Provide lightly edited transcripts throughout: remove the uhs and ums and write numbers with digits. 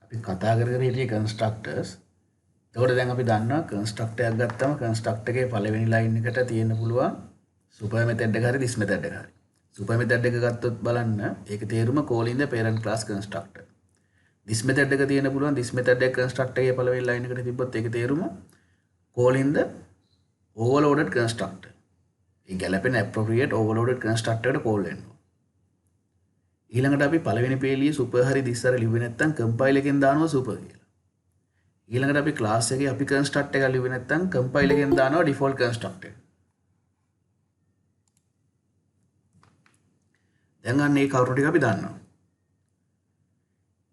අපි කතා කර කර හිටියේ කන්ස්ට්‍රක්ටර්ස්. එතකොට දැන් අපි දන්නවා කන්ස්ට්‍රක්ටර් එකක් ගත්තම කන්ස්ට්‍රක්ටර් එකේ පළවෙනි ලයින් එකට තියෙන්න පුළුවන් සුපර් මෙතඩ් එක හරි දිස් මෙතඩ් එක හරි. සුපර් මෙතඩ් එක ගත්තොත් බලන්න ඒකේ තේරුම call in the parent class constructor. This method එක තියෙන්න පුළුවන් දිස් මෙතඩ් එක කන්ස්ට්‍රක්ටර් එකේ පළවෙනි ලයින් එකට තිබ්බොත් ඒකේ තේරුම call in the overloaded constructor. ඒ ගැලපෙන appropriate overloaded constructor එකට call වෙනවා. ඊළඟට අපි පළවෙනි පේලියේ සුපර් හරි දිස් හරි ලිව්වේ නැත්නම් කම්පයිල් එකෙන් දානවා සුපර් කියලා. ඊළඟට අපි ක්ලාස් එකේ අපි කන්ස්ට්‍රක්ට් එක ලිව්වේ නැත්නම් කම්පයිල් එකෙන් දානවා ඩිෆෝල්ට් කන්ස්ට්‍රක්ට් එක. දැන් අන්න ඒ කරුණු ටික අපි දන්නවා.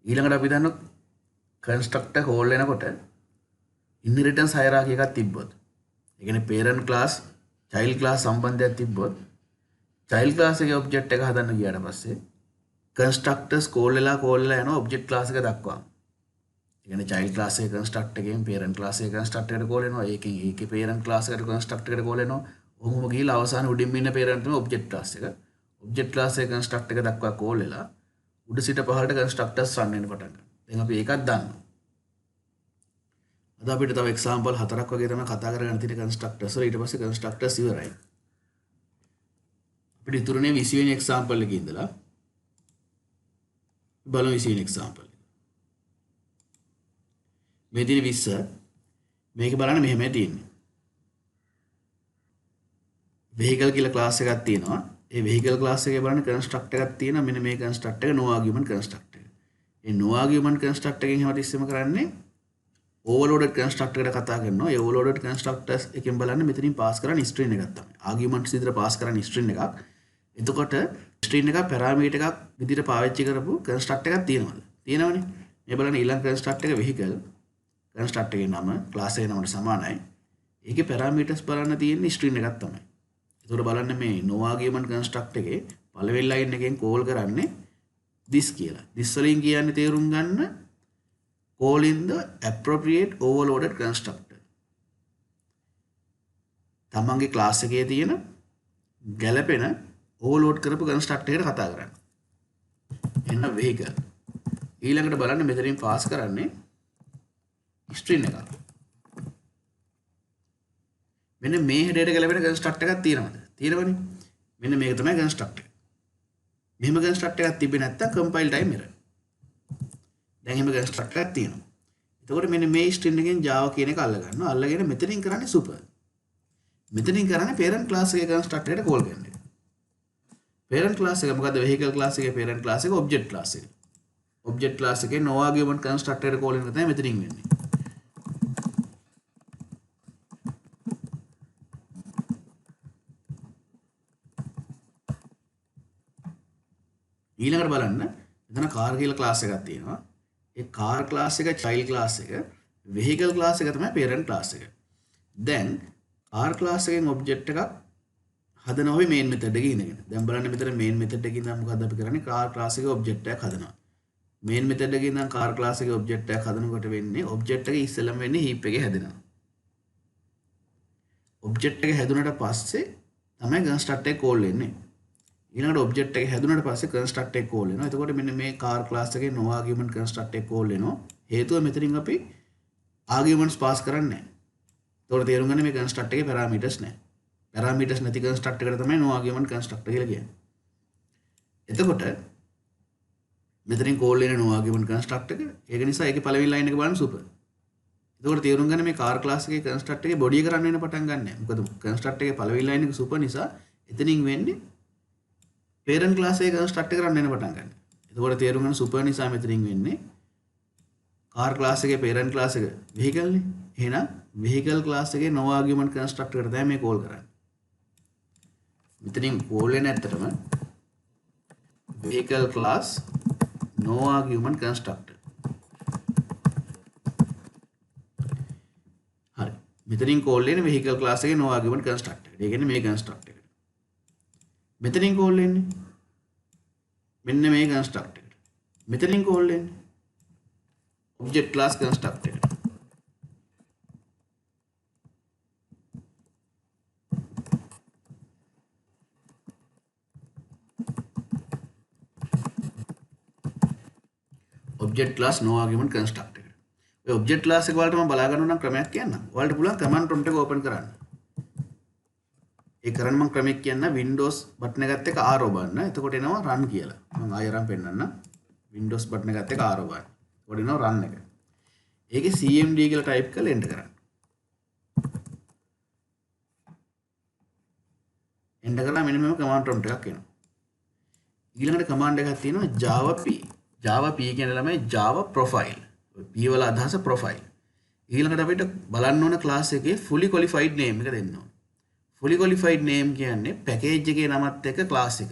ඊළඟට අපි දන්නවා කන්ස්ට්‍රක්ටර් කෝල් වෙනකොට ඉන්හෙරිටන්ස් හයරාකි එකක් තිබ්බොත් ඒ කියන්නේ parent class child class සම්බන්ධයක් තිබ්බොත් child class එකේ object එක හදන්න ගියාට පස්සේ constructors call වෙලා යනවා object class එක දක්වා. ඒ කියන්නේ child class එකේ construct එකෙන් parent class එකේ construct එකට call වෙනවා. ඒකේ parent class එකට construct එකට call වෙනවා. ඔහොම ගිහලා අවසාන උඩින් ඉන්න parent තමයි object class එක. object class එකේ construct එක දක්වා call වෙලා උඩ සිට පහළට constructors run වෙන්න පටන් ගන්නවා. දැන් අපි ඒකත් දන්නවා. අද අපිට තව example හතරක් වගේ තමයි කතා කරගන්න තියෙන constructors වල ඊට පස්සේ constructors ඉවරයි. අපිට ඉතුරුනේ 20 වෙනි example එකේ ඉඳලා බලමු 20 වෙනි example. මේ තියෙන 20 මේක බලන්න මෙහෙමයි තියෙන්නේ. vehicle කියලා class එකක් තියෙනවා. ඒ vehicle class එකේ බලන්න construct එකක් තියෙනවා. මෙන්න මේ construct එක no argument construct එක. ඒ no argument construct එකෙන් හැමතිස්සෙම කරන්නේ overloaded constructor එකට කතා කරනවා. ඒ overloaded constructors එකෙන් බලන්න මෙතනින් pass කරන්නේ string එකක් තමයි. arguments විදිහට pass කරන්නේ string එකක්. එතකොට string එක parameter එකක් විදිහට පාවිච්චි කරපු construct එකක් තියෙනවද? තියෙනවනේ. මේ බලන්න ඊළඟ construct එක vehicle construct එකේ නම class එකේ නමට සමානයි. ඒකේ parameters බලන්න තියෙන්නේ string එකක් තමයි. එතකොට බලන්න මේ no argument construct එකේ පළවෙනි line එකෙන් call කරන්නේ this කියලා. this වලින් කියන්නේ තේරුම් ගන්න call in the appropriate overloaded constructor. තමන්ගේ class එකේ තියෙන ගැළපෙන overload කරපු constructor එකට කතා කරන්න. එන්න vehicle. ඊළඟට බලන්න මෙතනින් pass කරන්නේ string එකක්. මෙන්න මේ header එකට ගැලපෙන constructor එකක් තියෙනවද? තියෙනවනේ. මෙන්න මේක තමයි constructor එක. මෙහෙම constructor එකක් තිබ්බේ නැත්තම් compile time error. දැන් එහෙම constructor එකක් තියෙනවා. එතකොට මෙන්න මේ string එකෙන් Java කියන එක අල්ල ගන්නවා. අල්ලගෙන මෙතනින් කරන්නේ super. මෙතනින් කරන්නේ parent class එකේ constructor එකට call කරන එක. parent class එක මොකද්ද? vehicle class එකේ parent class එක object class එක. object class එකේ no argument constructor එකට call කරන එක තමයි මෙතනින් වෙන්නේ. ඊළඟට බලන්න මෙතන car කියලා class එකක් තියෙනවා. ඒ car class එක child class එක vehicle class එක තමයි parent class එක. දැන් car class එකෙන් object එකක් හදනවා අපි main method එකේ ඉඳගෙන. දැන් බලන්න මෙතන main method එකේ ඉඳන් මොකද්ද අපි කරන්නේ? car class එකේ object එකක් හදනවා. main method එකේ ඉඳන් car class එකේ object එකක් හදනකොට වෙන්නේ object එකේ ඉස්සෙල්ලම වෙන්නේ heap එකේ හැදෙනවා. object එක හැදුනට පස්සේ තමයි construct එක call වෙන්නේ. ඊළඟට object එක හැදුනට පස්සේ construct එක call වෙනවා. එතකොට මෙන්න මේ car class එකේ no argument construct එක call වෙනවා. හේතුව මෙතනින් අපි arguments pass කරන්නේ නැහැ. එතකොට තේරුම් ගන්න මේ construct එකේ parameters නැහැ. parameters නැති construct එකට තමයි no argument construct කියලා කියන්නේ. එතකොට මෙතනින් call වෙන no argument construct එක ඒක නිසා ඒකේ පළවෙනි line එක බලන්න super. එතකොට තේරුම් ගන්න මේ car class එකේ construct එකේ body එක run වෙන පටන් ගන්න නැහැ. මොකද construct එකේ පළවෙනි line එක super නිසා එතනින් වෙන්නේ parent class එකේ construct එක run වෙන පටන් ගන්න. එතකොට තේරුම් ගන්න super නිසා මෙතනින් වෙන්නේ car class එකේ parent class එක vehicle නේ. එහෙනම් vehicle class එකේ no argument construct එකට තමයි මේ call කරන්නේ. මෙතනින් call වෙන්නේ ඇත්තටම vehicle class no argument constructor. හරි. මෙතනින් call වෙන්නේ vehicle class එකේ no argument constructor. ඒ කියන්නේ මේ construct එක. මෙතනින් call වෙන්නේ මෙන්න මේ construct එකට. මෙතනින් call වෙන්නේ object class construct එකට. object class no argument construct එක. ඔය object class එක වලට මම බලා ගන්න නම් ක්‍රමයක් කියන්නම්. ඔයාලට පුළුවන් command prompt එක open කරන්න. ඒ කරන්න මම ක්‍රමයක් කියන්න Windows button එකත් එක්ක arrow බලන්න. එතකොට එනවා run කියලා. මම ආයෙ අරන් පෙන්නන්න. Windows button එකත් එක්ක arrow බලන්න. එතකොට එනවා run එක. ඒකේ cmd කියලා type කරලා enter කරන්න. enter කරලා මෙන්න මෙහෙම command prompt එකක් එනවා. ඊළඟට command එකක් තියෙනවා java p. java p කියන්නේ ළමයි java profile. p වල අදහස profile. ඊළඟට අපිට බලන්න ඕන class එකේ fully qualified name එක දෙන්න ඕන. fully qualified name කියන්නේ package එකේ නමත් එක්ක class එක.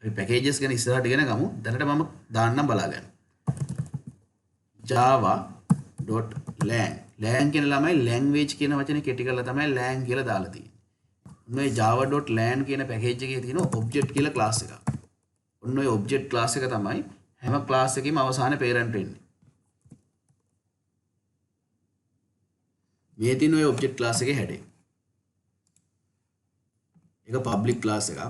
අපි packages ගැන ඉස්සරහට ඉගෙන ගමු. දැනට මම දාන්නම් බලාගන්න. java.lang. lang කියන ළමයි language කියන වචනේ කෙටි කරලා තමයි lang කියලා දාලා තියෙන්නේ. මේ java.lang කියන package එකේ තියෙන object කියලා class එකක්. ඔන්න ඔය object class එක තමයි හැම class එකකම අවසානයේ parent වෙන්නේ. මේ තියෙන ඔය object class එකේ හැඩය. ඒක public class එකක්.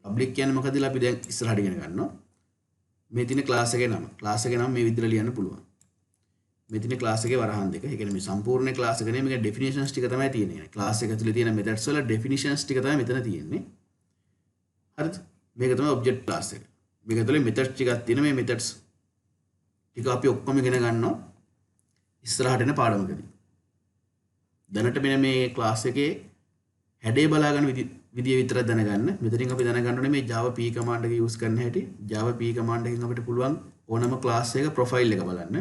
public කියන්නේ මොකදලා අපි දැන් ඉස්සරහට ඉගෙන ගන්නවා. මේ තියෙන class එකේ නම. class එකේ නම මේ විදිහට ලියන්න පුළුවන්. මේ තියෙන class එකේ වරහන් දෙක. ඒ කියන්නේ මේ සම්පූර්ණ class එක නෙමෙයි මේක definitions ටික තමයි තියෙන්නේ. class එක ඇතුලේ තියෙන methods වල definitions ටික තමයි මෙතන තියෙන්නේ. හරිද? මේක තමයි object class එක. මේක ඇතුලේ methods ටිකක් තියෙන මේ methods ටික අපි ඔක්කොම ඉගෙන ගන්නවා ඉස්සරහට එන පාඩමකදී. දැනට මෙන්න මේ class එකේ හැඩේ බලා ගන්න විදිය විතරක් දැනගන්න. මෙතනින් අපි දැනගන්න ඕනේ මේ java p command එක use කරන්න හැටි. java p command එකෙන් අපිට පුළුවන් ඕනම class එක profile එක බලන්න.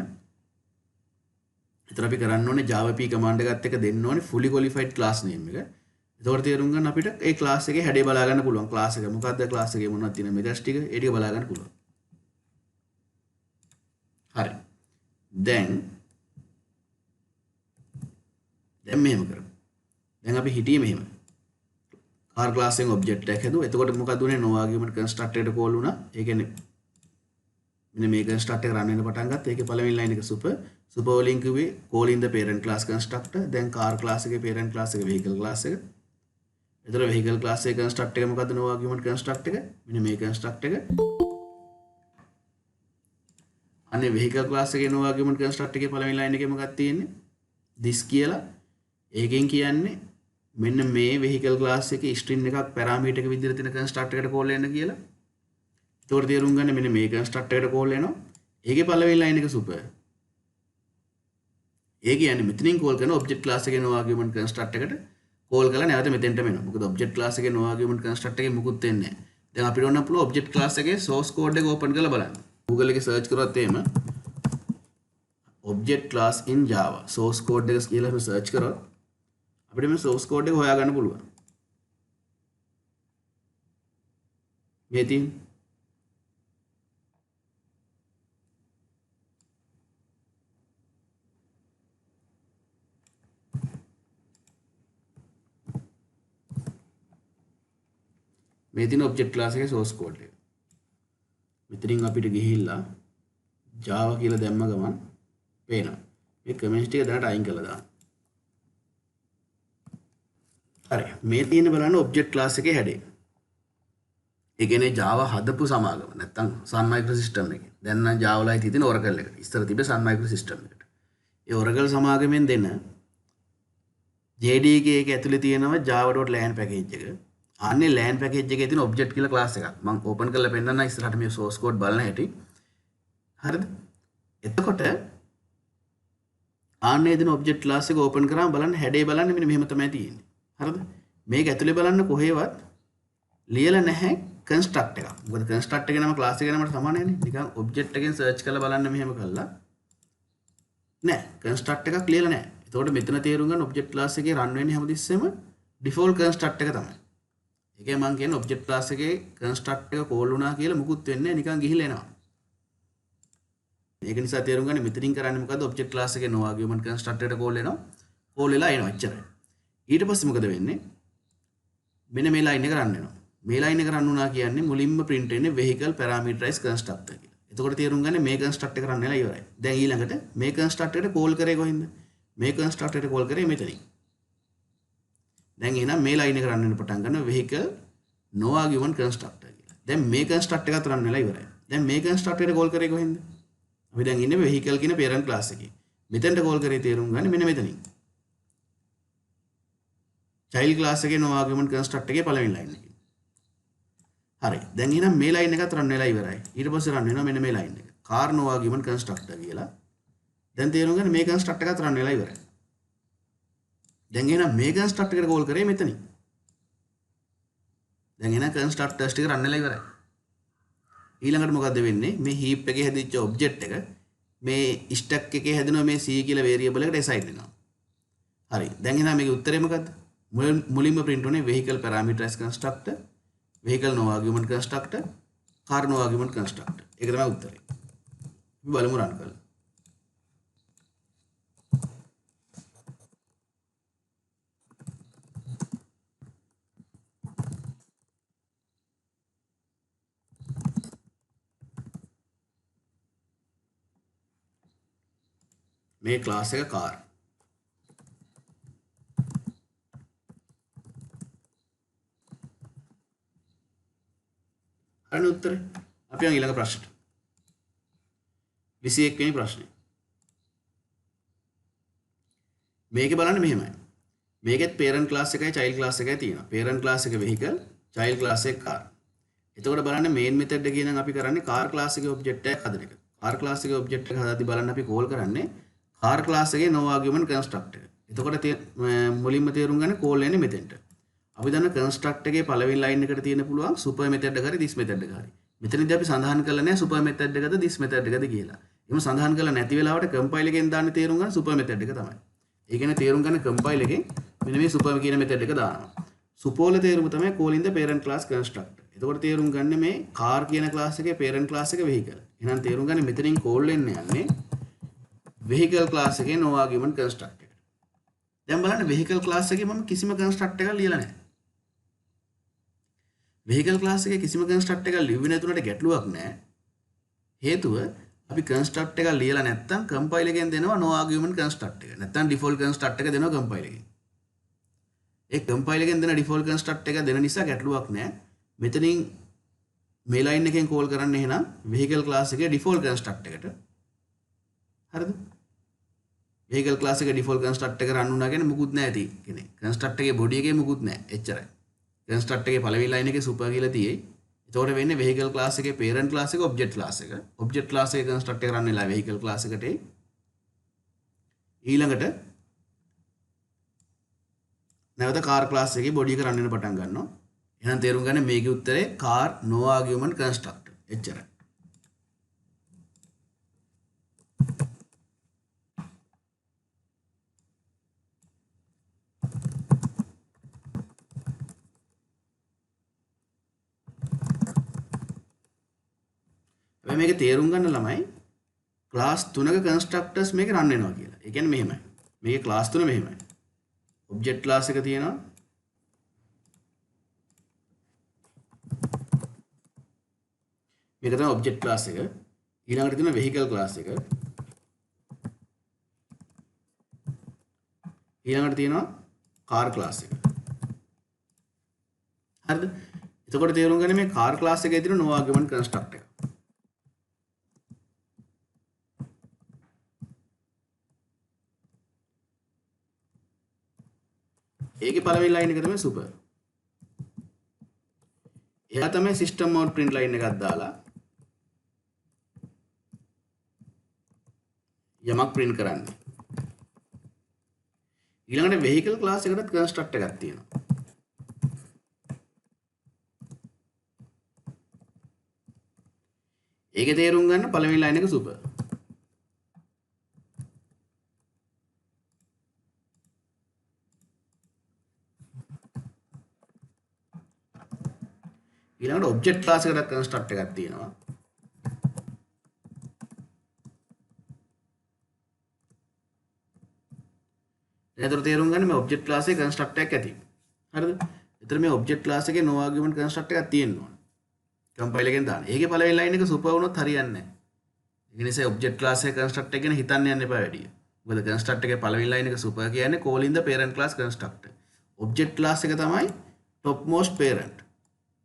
එතන අපි කරන්න ඕනේ java p command එකත් එක්ක දෙන්න ඕනේ fully qualified class name එක. එතකොට තේරුම් ගන්න අපිට ඒ class එකේ හැඩේ බලා ගන්න පුළුවන්. class එක මොකක්ද class එකේ මොනවද තියෙන methods ටික ඒ ටික බලා ගන්න පුළුවන්. හරි. දැන් මෙහෙම කරමු. දැන් අපි හිටියේ මෙහෙම. car class එකෙන් object එකක් හැදුවා. එතකොට මොකද උනේ no argument constructor එකට call වුණා. ඒ කියන්නේ මෙන්න මේ constructor එක run වෙන්න පටන් ගත්තා. ඒකේ පළවෙනි line එක super වලින් කිව්වේ calling the parent class constructor. දැන් car class එකේ parent class එක vehicle class එක. එතකොට vehicle class එකේ constructor එක මොකද්ද no argument constructor එක? මෙන්න මේ constructor එක. අනේ vehicle class එකේ no argument constructor එකේ පළවෙනි line එකේ මොකක්ද තියෙන්නේ? this කියලා. ඒකෙන් කියන්නේ මෙන්න මේ vehicle class එකේ string එකක් parameter එක විදිහට තියෙන constructor එකට call වෙන්න කියලා. ඒතකොට තේරුම් ගන්න මෙන්න මේ constructor එකට call වෙනවා. ඒකේ පළවෙනි line එක super. ඒ කියන්නේ මෙතනින් call කරන object class එකේ no argument constructor එකට call කරලා නැවත මෙතෙන්ට එනවා. මොකද object class එකේ no argument constructor එකේ මුකුත් වෙන්නේ නැහැ. දැන් අපිට ඕන පුළුවන් object class එකේ source code එක open කරලා බලන්න. Google එකේ search කරොත් එහෙම object class in java source code එක කියලා අපි search කරොත් අපිට මේ source code එක හොයාගන්න පුළුවන්. මේ තියෙන object class එකේ source code එක. මෙතනින් අපිට ගිහිල්ලා java කියලා දැම්ම ගමන් පේනවා. මේ comments ටික දැනට අයින් කරලා දාන්න. හරි. මේ තියෙන බලන්න object class එකේ හැඩේ. ඒ කියන්නේ java හදපු සමාගම නැත්තම් sun microsystem එකේ. දැන් නම් java වලයි තියෙන oracle එක. ඉස්සර තිබ්බේ sun microsystem එකට. ඒ oracle සමාගමෙන් දෙන JDK එක ඇතුලේ තියෙනවා java.lan package එක. අනේ lan package එකේ තියෙන object කියලා class එකක්. මම open කරලා පෙන්නන්න ඉස්සරහට මේ source code බලන හැටි. හරිද? එතකොට ආන්නේ දෙන object class එක open කරාම බලන්න හැඩේ බලන්න මෙන්න මෙහෙම තමයි තියෙන්නේ. හරිද? මේක ඇතුලේ බලන්න කොහෙවත් ලියලා නැහැ construct එකක්. මොකද construct එකේ නම class එකේ නමට සමාන නැහැ. නිකන් object එකෙන් search කරලා බලන්න මෙහෙම කළා. නෑ construct එකක් ලියලා නැහැ. එතකොට මෙතන තේරුම් ගන්න object class එකේ run වෙන්නේ හැමතිස්සෙම default construct එක තමයි. ඒකේ මම කියන්නේ object class එකේ construct එක call වුණා කියලා මුකුත් වෙන්නේ නැහැ නිකන් ගිහිල්ලා එනවා. ඒක නිසා තේරුම් ගන්න මෙතනින් කරන්නේ මොකද්ද object class එකේ no argument constructor එකට call වෙනවා. call වෙලා එනවා එච්චරයි. ඊට පස්සේ මොකද වෙන්නේ? මෙන්න මේ line එක run වෙනවා. මේ line එක run වුණා කියන්නේ මුලින්ම print වෙන්නේ vehicle parameterized constructor කියලා. එතකොට තේරුම් ගන්න මේ constructor එක run වෙලා ඉවරයි. දැන් ඊළඟට මේ constructor එකට call කරේ කොහෙන්ද? මේ constructor එකට call කරේ මෙතනින්. දැන් එහෙනම් මේ line එක run වෙන්න පටන් ගන්නවා vehicle no argument constructor කියලා. දැන් මේ constructor එකත් run වෙලා ඉවරයි. දැන් මේ constructor එකට call කරේ කොහෙන්ද? අපි දැන් ඉන්නේ vehicle කියන parent class එකේ. මෙතෙන්ට කෝල් කරේ තේරුම් ගන්න මෙන්න මෙතනින්. child class එකේ no argument construct එකේ පළවෙනි line එකේ. හරි. දැන් එහෙනම් මේ line එකත් run වෙලා ඉවරයි. ඊට පස්සේ run වෙනවා මෙන්න මේ line එක. car no argument constructor කියලා. දැන් තේරුම් ගන්න මේ construct එකත් run වෙලා ඉවරයි. දැන් එහෙනම් මේ construct එකට කෝල් කරේ මෙතනින්. දැන් එහෙනම් constructors ටික run වෙලා ඉවරයි. ඊළඟට මොකද්ද වෙන්නේ? මේ heap එකේ හැදිච්ච object එක මේ stack එකේ හැදෙනවා මේ c කියලා variable එකට assign වෙනවා. හරි. දැන් එහෙනම් මේකේ උත්තරේ මොකද්ද? මුලින්ම print උනේ vehicle parameterized constructor, vehicle no argument constructor, car no argument constructor. ඒක තමයි උත්තරේ. අපි බලමු run කරලා. මේ class එක car. හරිද උත්තරේ? අපි යන් ඊළඟ ප්‍රශ්නට. 21 වෙනි ප්‍රශ්නේ. මේකේ බලන්න මෙහෙමයි. මේකෙත් parent class එකයි child class එකයි තියෙනවා. parent class එක vehicle, child class එක car. එතකොට බලන්න main method එකේ නම් අපි කරන්නේ car class එකේ object එකක් හදන එක. car class එකේ object එක හදාදී බලන්න අපි call කරන්නේ car class එකේ no argument construct එක. එතකොට මුලින්ම තේරුම් ගන්න call වෙන්නේ මෙතෙන්ට. අපි දන්න construct එකේ පළවෙනි line එකට තියෙන පුළුවන් super method එක හරි this method එක හරි. මෙතනදී අපි සඳහන් කරලා නැහැ super method එකද this method එකද කියලා. එහෙම සඳහන් කරලා නැති වෙලාවට compile එකෙන් දාන්න තේරුම් ගන්න super method එක තමයි. ඒ කියන්නේ තේරුම් ගන්න compile එකෙන් මෙන්න මේ super කියන method එක දානවා. super වල තේරුම තමයි calling the parent class constructor. එතකොට තේරුම් ගන්න මේ car කියන class එකේ parent class එක vehicle. එහෙනම් තේරුම් ගන්න මෙතනින් call වෙන්න යන්නේ vehicle class එකේ no argument construct එකට. දැන් බලන්න vehicle class එකේ මම කිසිම construct එකක් ලියලා නැහැ. vehicle class එකේ කිසිම construct එකක් ලියුවේ නැතුණට ගැටලුවක් නැහැ. හේතුව අපි construct එකක් ලියලා නැත්තම් compile එකෙන් දෙනවා no argument construct එක. නැත්තම් default construct එක දෙනවා compile එකෙන්. ඒ compile එකෙන් දෙන default construct එක දෙන නිසා ගැටලුවක් නැහැ. මෙතනින් මේ line එකෙන් call කරන්න එහෙනම් vehicle class එකේ default construct එකට. හරිද? vehicle class එකේ default construct එක run වුණා කියන්නේ මුකුත් නැහැ ඇති කෙනෙක්. construct එකේ body එකේ මුකුත් නැහැ. එච්චරයි. construct එකේ පළවෙනි line එකේ super කියලා තියෙයි. එතකොට වෙන්නේ vehicle class එකේ parent class එක object class එක. object class එකේ construct එක run වෙලා vehicle class එකට එයි. ඊළඟට නැවත car class එකේ body එක run වෙන පටන් ගන්නවා. එහෙනම් තේරුම් ගන්න මේකේ උත්තරේ car no argument constructor. එච්චරයි. මේක තේරුම් ගන්න ළමයි ක්ලාස් 3ක කන්ස්ට්‍රක්ටර්ස් මේක රන් වෙනවා කියලා. ඒ කියන්නේ මෙහෙමයි. මේකේ ක්ලාස් 3 මෙහෙමයි. ඔබ්ජෙක්ට් ක්ලාස් එක තියෙනවා. මේක තමයි ඔබ්ජෙක්ට් ක්ලාස් එක. ඊළඟට තියෙනවා vehicle ක්ලාස් එක. ඊළඟට තියෙනවා car ක්ලාස් එක. හරිද? එතකොට තේරුම් ගන්න මේ car ක්ලාස් එකේ තියෙන no argument construct එක. ඒකේ පළවෙනි line එක තමයි super. එයා තමයි system out print line එකක් දාලා යමක් print කරන්නේ. ඊළඟට vehicle class එකටත් construct එකක් තියෙනවා. ඒකේ තේරුම් ගන්න පළවෙනි line එක super. ඊළඟට object class එකට construct එකක් තියෙනවා. එතකොට තේරුම් ගන්න මේ object class එකේ construct එකක් ඇති. හරිද? එතකොට මේ object class එකේ no argument construct එකක් තියෙනවා. compile එකෙන් දාන්න. ඒකේ පළවෙනි line එක super වුණොත් හරියන්නේ නැහැ. ඒ නිසා object class එකේ construct එක ගැන හිතන්න යන්න එපා වැඩි. මොකද construct එකේ පළවෙනි line එක super කියන්නේ calling the parent class constructor. object class එක තමයි topmost parent.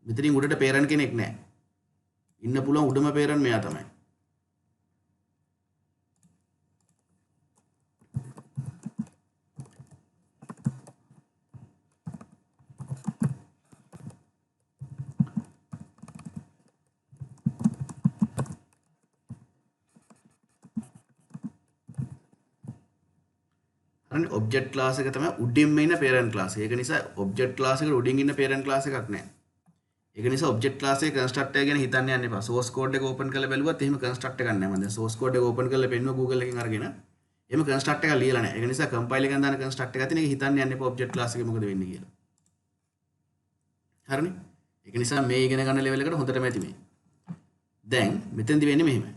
මෙතනින් උඩට parent කෙනෙක් නැහැ. ඉන්න පුළුවන් උඩම parent මෙයා තමයි. හරිනේ ඔබ්ජෙක්ට් ක්ලාස් එක තමයි උඩින්ම ඉන්න parent class එක. ඒක නිසා ඔබ්ජෙක්ට් ක්ලාස් එකට උඩින් ඉන්න parent class එකක් නැහැ. ඒක නිසා ඔබ්ජෙක්ට් ක්ලාස් එකේ කන්ස්ට්‍රක්ටර් ගැන හිතන්න යන්න එපා. source code එක open කරලා බැලුවත් එහෙම කන්ස්ට්‍රක්ටර් එකක් නැහැ. මම දැන් source code එක open කරලා පෙන්නුවා Google එකෙන් අරගෙන. එහෙම කන්ස්ට්‍රක්ටර් එකක් ලියලා නැහැ. ඒක නිසා compile එකෙන් දාන කන්ස්ට්‍රක්ටර් එකක් තියෙන එක හිතන්න යන්න එපා ඔබ්ජෙක්ට් ක්ලාස් එකේ මොකද වෙන්නේ කියලා. හරිනේ? ඒක නිසා මේ ඉගෙන ගන්න level එකට හොඳටම ඇති මේ. දැන් මෙතෙන්දි වෙන්නේ මෙහෙමයි.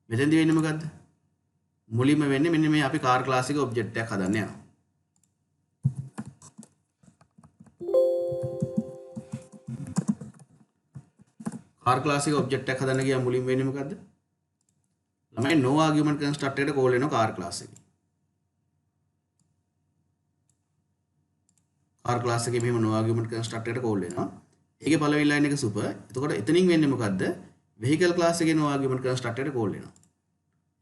මෙතෙන්දි වෙන්නේ මොකද්ද? මුලින්ම වෙන්නේ මෙන්න මේ අපි කාර් ක්ලාස් එකේ ඔබ්ජෙක්ට් එකක් හදන්න යනවා. කාර් ක්ලාස් එකේ ඔබ්ජෙක්ට් එකක් හදන්න ගියා මුලින් වෙන්නේ මොකද්ද? ළමයි no argument constructor එකට කෝල් වෙනවා කාර් ක්ලාස් එකේ. කාර් ක්ලාස් එකේ මෙහෙම no argument constructor එකට කෝල් වෙනවා. ඒකේ පළවෙනි ලයින් එක සුපර්. එතකොට එතනින් වෙන්නේ මොකද්ද? vehicle class එකේ no argument constructor එකට කෝල් වෙනවා.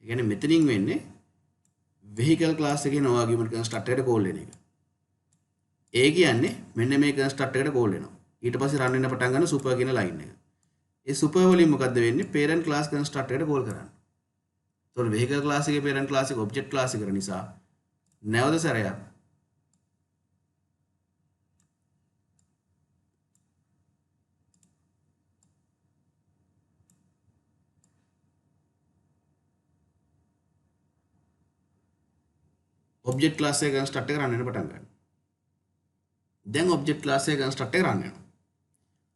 ඒ කියන්නේ මෙතනින් වෙන්නේ vehicle class එකේ no argument constructor එකට කෝල් වෙන එක. ඒ කියන්නේ මෙන්න මේ constructor එකට කෝල් වෙනවා. ඊට පස්සේ run වෙන්න පටන් ගන්න super කියන line එක. ඒ super වලින් මොකද්ද වෙන්නේ? parent class constructor එකට කෝල් කරන්නේ. එතකොට vehicle class එකේ parent class එක object class එක නිසා නැවත සැරයක් object class එකේ constructor එක run වෙන්න පටන් ගන්නවා. දැන් object class එකේ constructor එක run වෙනවා.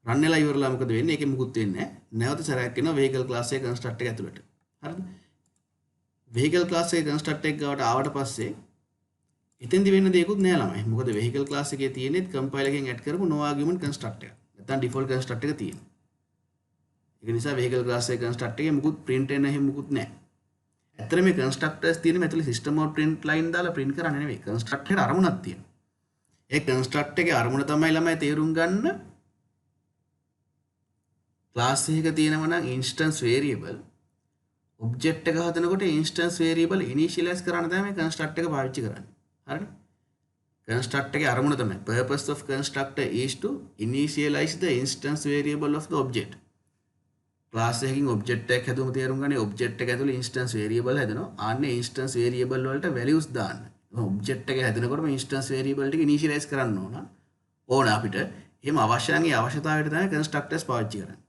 run වෙලා ඉවරලා මොකද වෙන්නේ? ඒකෙ මුකුත් වෙන්නේ නැහැ. නැවත සැරයක් එනවා vehicle class එකේ constructor එක ඇතුළට. හරිද? vehicle class එකේ constructor එක ගාවට ආවට පස්සේ එතෙන්දි වෙන්න දෙයක්වත් නෑ ළමයි. මොකද vehicle class එකේ තියෙන්නේ compile එකෙන් add කරපු no argument constructor එක. නැත්නම් default constructor එක තියෙනවා. ඒක නිසා vehicle class එකේ constructor එකේ මුකුත් print වෙන එහෙම මුකුත් නෑ. ඇත්තට මේ constructors තියෙන මෙතන system out print line දාලා print කරන්නේ නෙවෙයි. constructor එකට අරමුණක් තියෙනවා. ඒ constructor එකේ අරමුණ තමයි ළමයි තේරුම් ගන්න class එකක තියෙනවා නම් instance variable object එක හදනකොට instance variable initialize කරන්න තමයි මේ constructor එක පාවිච්චි කරන්නේ. හරිනේ? constructor එකේ අරමුණ තමයි purpose of constructor is to initialize the instance variable of the object. class එකකින් object එකක් හැදුවම තේරුම් ගන්න object එක ඇතුළේ instance variable හැදෙනවා. ආන්නේ instance variable වලට values දාන්න. object එක හැදෙනකොටම instance variable ටික initialize කරන්න ඕන අපිට. එහෙම අවශ්‍ය නම් ඒ අවශ්‍යතාවයට තමයි constructors පාවිච්චි කරන්නේ.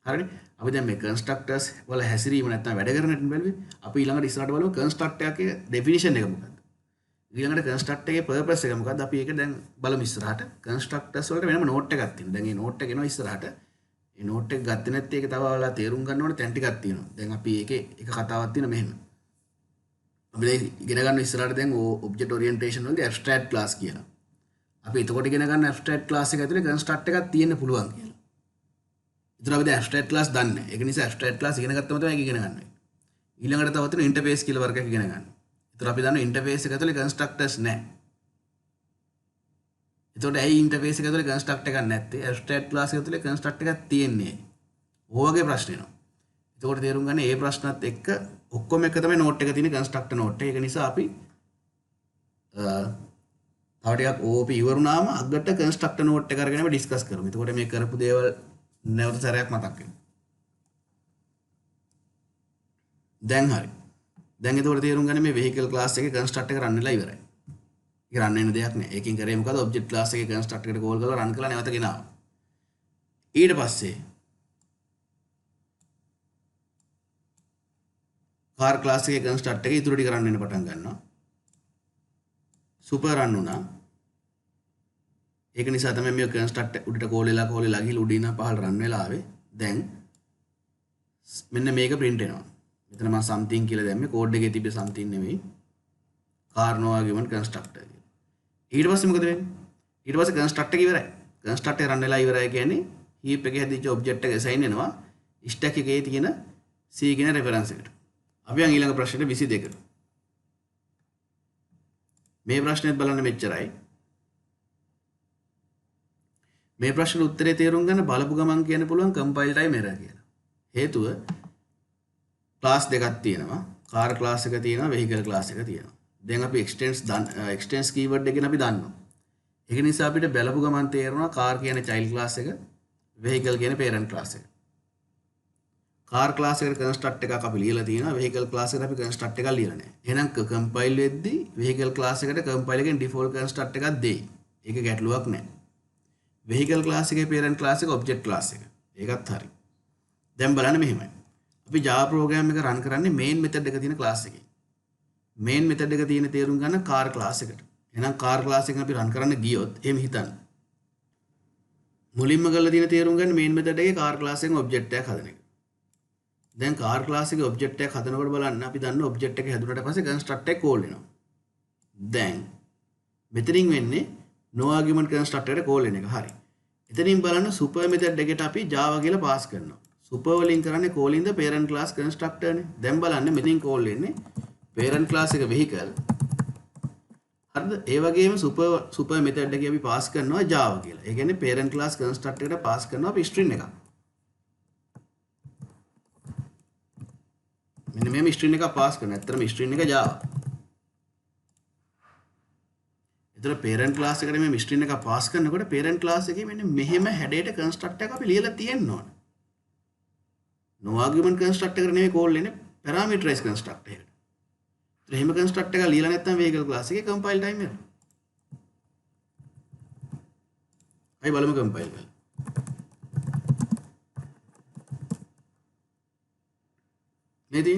හරිනේ? අපි දැන් මේ constructors වල හැසිරීම නැත්නම් වැඩ කරන හැටි බලමු. අපි ඊළඟට ඉස්සරහට බලමු constructor එකේ definition එක මොකක්ද? ඊළඟට constructor එකේ purpose එක මොකක්ද? අපි ඒක දැන් බලමු ඉස්සරහට. constructors වලට වෙනම note එකක් තියෙනවා. දැන් මේ note එක එනවා ඉස්සරහට. මේ note එක ගත්තේ නැත්නම් ඒක තව ඔයාලා තේරුම් ගන්න ඕනේ තැන් ටිකක් තියෙනවා. දැන් අපි ඒකේ එක කතාවක් තියෙනවා මෙහෙම. අපි දැන් ඉගෙන ගන්න ඉස්සරහට දැන් object orientation වලදී abstract class කියලා. අපි එතකොට ඉගෙන ගන්න abstract class එක ඇතුලේ constructor එකක් තියෙන්න පුළුවන් කියලා. ඉතින් අපි දැන් abstract class දන්නේ නැහැ. ඒක නිසා abstract class ඉගෙන ගත්තම තමයි ඒක ඉගෙන ගන්න වෙන්නේ. ඊළඟට තව තියෙන interface කියලා වර්ගයක් ඉගෙන ගන්න. ඉතින් අපි දන්නවා interface එක ඇතුලේ constructors නැහැ. එතකොට ඇයි interface එක ඇතුලේ constructor එකක් නැත්තේ? abstract class එක ඇතුලේ constructor එකක් තියෙන්නේ. ඕවගේ ප්‍රශ්න එනවා. එතකොට තේරුම් ගන්න මේ ප්‍රශ්නත් එක්ක ඔක්කොම එක තමයි note එක තියෙන constructor note එක. ඒක නිසා අපි තව ටිකක් OP ඉවරුනාම අගට constructor note එක අරගෙන අපි discuss කරමු. එතකොට මේ කරපු දේවල් නැවත සැරයක් මතක් වෙනවා. දැන් හරි. දැන් එතකොට තේරුම් ගන්න මේ vehicle class එකේ constructor එක run වෙලා ඉවරයි. ඒක run වෙන දෙයක් නෑ. ඒකෙන් කරේ මොකද? object class එකේ constructor එකට call කරලා run කරලා නැවත ගෙනාවා. ඊට පස්සේ car class එකේ constructor එක ඉතුරු ටික run වෙන්න පටන් ගන්නවා. super run වුණා. ඒක නිසා තමයි මේ constructor උඩට call වෙලා ගිහලා උඩින් පහළ run වෙලා ආවේ. දැන් මෙන්න මේක print වෙනවා. මෙතන මම something කියලා දැම්මේ code එකේ තිබ්බ something නෙවෙයි. car no argument constructor කියලා. ඊට පස්සේ මොකද වෙන්නේ? ඊට පස්සේ constructor එක ඉවරයි. constructor run වෙලා ඉවරයි කියන්නේ heap එකේ හැදිච්ච object එක assign වෙනවා stack එකේ තියෙන C කියන reference එකට. අපි යන් ඊළඟ ප්‍රශ්නෙට 22ට. මේ ප්‍රශ්නෙත් බලන්න මෙච්චරයි. මේ ප්‍රශ්නෙට උත්තරේ තේරුම් ගන්න බලපු ගමන් කියන්න පුළුවන් compile time error කියලා. හේතුව class දෙකක් තියෙනවා. car class එක තියෙනවා, vehicle class එක තියෙනවා. දැන් අපි extends keyword එකෙන් අපි දන්නවා. ඒක නිසා අපිට බලපු ගමන් තේරෙනවා car කියන child class එක, vehicle කියන parent class එක. කාර් ක්ලාස් එකට කන්ස්ට්‍රක්ට් එකක් අපි ලියලා තියෙනවා. වෙහිකල් ක්ලාස් එකට අපි කන්ස්ට්‍රක්ට් එකක් ලියලා නැහැ. එහෙනම් කම්පයිල් වෙද්දී වෙහිකල් ක්ලාස් එකට කම්පයිල් එකෙන් ඩිෆෝල්ට් කන්ස්ට්‍රක්ට් එකක් දෙයි. ඒක ගැටලුවක් නැහැ. වෙහිකල් ක්ලාස් එකේ parent class එක object class එක. ඒකත් හරි. දැන් බලන්න මෙහෙමයි. අපි Java program එක run කරන්නේ main method එක තියෙන class එකේ. main method එක තියෙන තේරුම් ගන්න car class එකට. එහෙනම් car class එකෙන් අපි run කරන්න ගියොත් එහෙම හිතන්න. මුලින්ම කරලා තියෙන තේරුම් ගන්න main method එකේ car class එකෙන් object එකක් හදන එක. දැන් car class එකේ object එකක් හදනකොට බලන්න අපි දන්න object එක හැදුනට පස්සේ construct එක call වෙනවා. දැන් මෙතනින් වෙන්නේ no argument constructor එකට call වෙන එක. හරි. එතනින් බලන්න super method එකට අපි Java කියලා pass කරනවා. super වලින් කරන්නේ calling the parent class constructor නේ. දැන් බලන්න මෙතනින් call වෙන්නේ parent class එක vehicle. හරිද? ඒ වගේම super method එකේ අපි pass කරනවා Java කියලා. ඒ කියන්නේ parent class constructor එකට pass කරනවා අපි string එකක්. මෙන්න මේ string එකක් pass කරනවා. ඇත්තටම string එක Java. එතන parent class එකට මේ string එකක් pass කරනකොට parent class එකේ මෙන්න මෙහෙම හැඩයට construct එකක් අපි ලියලා තියෙන්න ඕන. no argument constructor එකට නෙමෙයි call වෙන්නේ parameterized constructor එකට. ඒතර එහෙම constructor එකක් ලියලා නැත්නම් vehicle class එකේ compile time එක. අයි බලමු compile කරලා. නේද?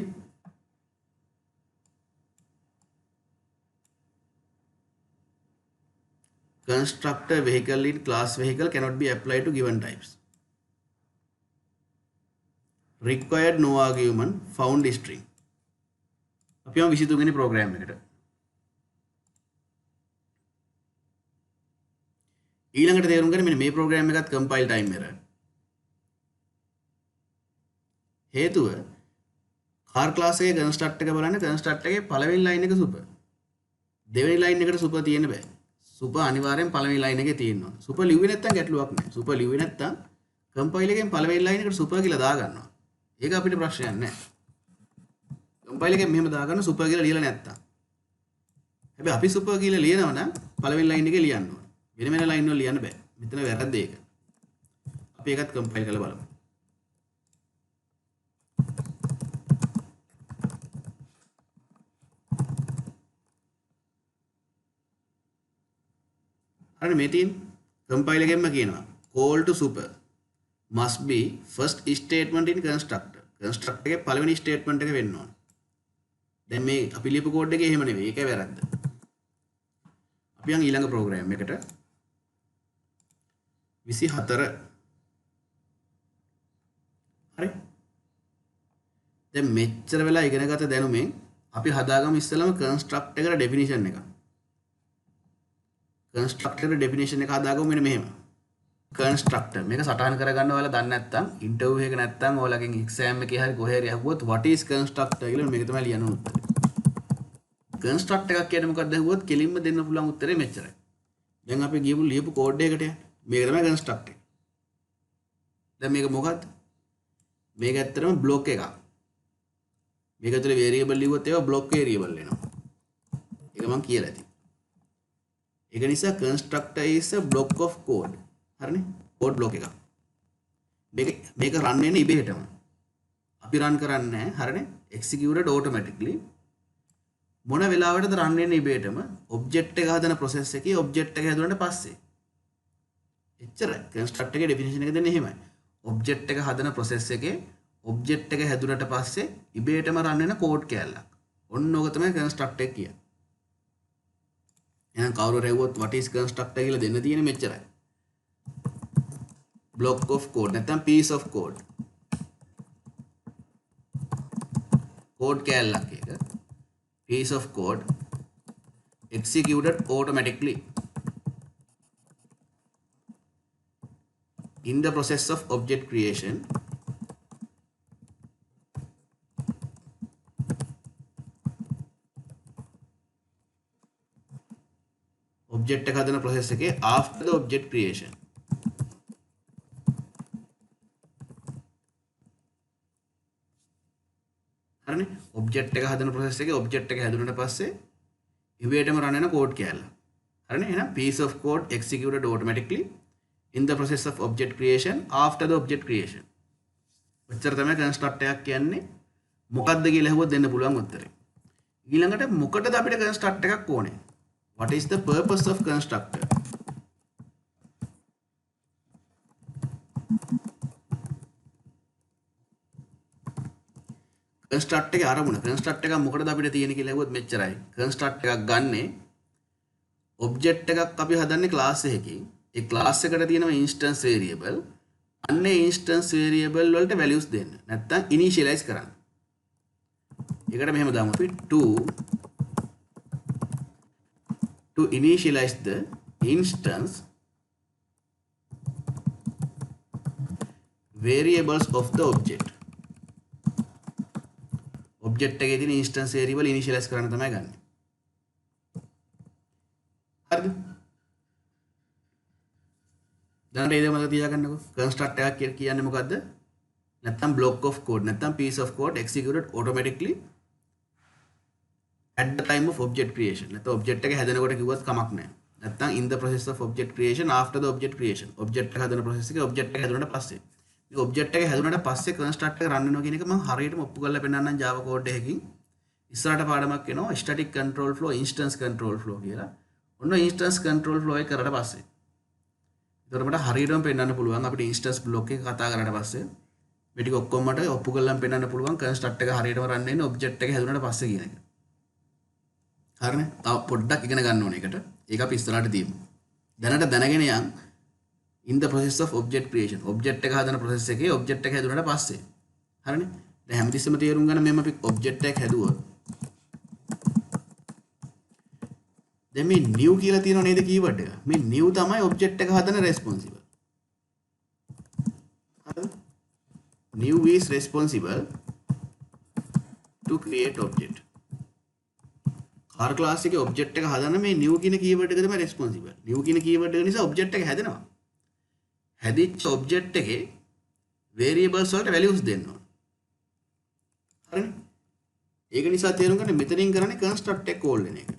Constructor vehicle in class vehicle cannot be applied to given types. Required no argument found string. අපි යමු 23 වෙනි ප්‍රෝග්‍රෑම් එකට. ඊළඟට තේරුම් ගන්න මෙන්න මේ ප්‍රෝග්‍රෑම් එකත් compile time error. හේතුව car class එකේ construct එක බලන්න construct එකේ පළවෙනි line එක super. දෙවෙනි line එකට super තියෙන්න බෑ. super අනිවාර්යෙන් පළවෙනි line එකේ තියෙනවා. super ලිව්වේ නැත්තම් ගැටලුවක් නෑ. super ලිව්වේ නැත්තම් compile එකෙන් පළවෙනි line එකට super කියලා දා ගන්නවා. ඒක අපිට ප්‍රශ්නයක් නෑ. compile එකෙන් මෙහෙම දාගන්න super කියලා ලියලා නැත්තම්. හැබැයි අපි super කියලා ලියනවා නම් පළවෙනි line එකේ ලියන්න ඕන. වෙන වෙන line වල ලියන්න බෑ. මෙතන වැරද්ද ඒක. අපි ඒකත් compile කරලා බලමු. හරි මේ තියෙන compile එකෙන්ම කියනවා call to super must be first statement in constructor. constructor එකේ පළවෙනි statement එක වෙන්න ඕන. දැන් මේ අපි ලියපු කෝඩ් එකේ එහෙම නෙවෙයි. ඒකයි වැරද්ද. අපි යන් ඊළඟ ප්‍රෝග්‍රෑම් එකට 24. හරි. දැන් මෙච්චර වෙලා ඉගෙන ගත දැනුමෙන් අපි හදාගමු ඉස්සෙල්ලාම construct එකට definition එක. constructor definition එක හදාගමු මෙන්න මෙහෙම. constructor මේක සටහන් කරගන්න ඔයාලා දන්නේ නැත්නම් interview එක නැත්නම් ඔයාලගෙන් exam එකේ හරි කොහේ හරි අහුවොත් what is constructor කියලා මේක තමයි ලියන්න උත්තරේ. constructor එකක් කියන්නේ මොකක්ද අහුවොත් කෙලින්ම දෙන්න පුළුවන් උත්තරේ මෙච්චරයි. දැන් අපි ලියපු කෝඩ් එකකට යන්න. මේක තමයි constructor එක. දැන් මේක මොකක්ද? මේක ඇත්තටම block එකක්. මේක ඇතුලේ variable ලිව්වොත් ඒවා block variable වෙනවා. ඒක මම කියලා ඇති. ඒක නිසා constructor is a block of code. හරිනේ? code block එකක්. මේක run වෙන්නේ ඉබේටම. අපි run කරන්නේ නැහැ. හරිනේ? executed automatically. මොන වෙලාවටද run වෙන්නේ ඉබේටම? object එක හදන process එකේ object එක හැදුනට පස්සේ. එච්චරයි. constructor එකේ definition එක දෙන්නේ එහෙමයි. object එක හදන process එකේ object එක හැදුනට පස්සේ ඉබේටම run වෙන code කෑල්ලක්. ඔන්න ඕක තමයි constructor එක කියන්නේ. එහෙනම් කවුරු රැවුවොත් what is constructor කියලා දෙන්න තියෙන්නේ මෙච්චරයි. block of code නැත්නම් piece of code. code කෑල්ලක් එක. piece of code executed automatically in the process of object creation object එක හදන process එකේ after the object creation. හරිනේ? object එක හදන process එකේ object එක හැදුනට පස්සේ ඉබේටම run වෙන code කෑල්ල. හරිනේ? එහෙනම් piece of code executed automatically in the process of object creation after the object creation. ඔච්චර තමයි කන්ස්ට්‍රක්ට් එකක් කියන්නේ. මොකක්ද කියලා අහුවොත් දෙන්න පුළුවන් උත්තරේ. ඊළඟට මොකටද අපිට කන්ස්ට්‍රක්ට් එකක් ඕනේ? What is the purpose of constructor? කන්ස්ට්‍රක්ට් එකේ අරමුණ. කන්ස්ට්‍රක්ට් එකක් මොකටද අපිට තියෙන්නේ කියලා අහුවොත් මෙච්චරයි. කන්ස්ට්‍රක්ට් එකක් ගන්නෙ ඔබ්ජෙක්ට් එකක් අපි හදන්නේ ක්ලාස් එකකින්. ඒ ක්ලාස් එකට තියෙනවා ඉන්ස්ටන්ස් වේරියබල්. අන්නේ ඉන්ස්ටන්ස් වේරියබල් වලට වැලියුස් දෙන්න. නැත්තම් ඉනිෂියලයිස් කරන්න. ඒකට මෙහෙම දාමු අපි to initialize the instance variables of the object. object එකේ තියෙන instance variable initialize කරන්න තමයි ගන්න. හරිද? දැන් මේ දේ මතක තියාගන්නකෝ. construct එකක් කියන්නේ මොකද්ද? නැත්තම් block of code නැත්තම් piece of code executed automatically at the time of object creation. නැත්නම් object එක හැදෙනකොට කිව්වත් කමක් නැහැ. නැත්නම් in the process of object creation after the object creation. object එක හදන process එකේ object එක හැදුනට පස්සේ. මේ object එක හැදුනට පස්සේ construct එක run වෙනවා කියන එක මම හරියටම ඔප්පු කරලා පෙන්නන්නම් Java code එකකින්. ඉස්සරහට පාඩමක් එනවා static control flow, instance control flow කියලා. ඔන්න instance control flow එක කරලා පස්සේ. ඒතකොට මට හරියටම පෙන්නන්න පුළුවන් අපිට instance block එක කතා කරලා පස්සේ මේ ටික ඔක්කොම මට ඔප්පු කරලා පෙන්නන්න පුළුවන් construct එක හරියටම run වෙන්නේ object එක හැදුනට පස්සේ කියන එක. හරිනේ. තව පොඩ්ඩක් ඉගෙන ගන්න ඕනේ ඒකට. ඒක අපි ඉස්සරහට තියමු. දැනට දැනගෙන යන් in the process of object creation. object එක හදන process එකේ object එක හැදුනට පස්සේ. හරිනේ. දැන් හැමතිස්සෙම තේරුම් ගන්න මෙන්න අපි object එකක් හැදුවා. දැන් මේ new කියලා තියෙනව නේද keyword එක. මේ new තමයි object එක හදන responsible. හරිද? new is responsible to create object. R class එකේ object එක හදන මේ new කියන keyword එක තමයි responsible. new කියන keyword එක නිසා object එක හැදෙනවා. හැදිච්ච object එකේ variables වලට values දෙන්න ඕන. හරිනේ? ඒක නිසා තේරුම් ගන්න මෙතනින් කරන්නේ construct එක call වෙන එක.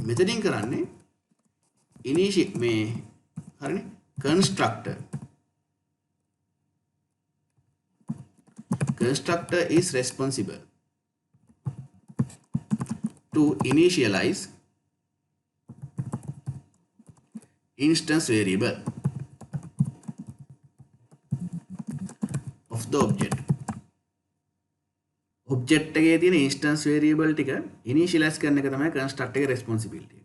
මෙතනින් කරන්නේ initial මේ හරිනේ constructor is responsible to initialize instance variable of the object. object එකේ තියෙන instance variable ටික initialize කරන එක තමයි construct එකේ responsibility.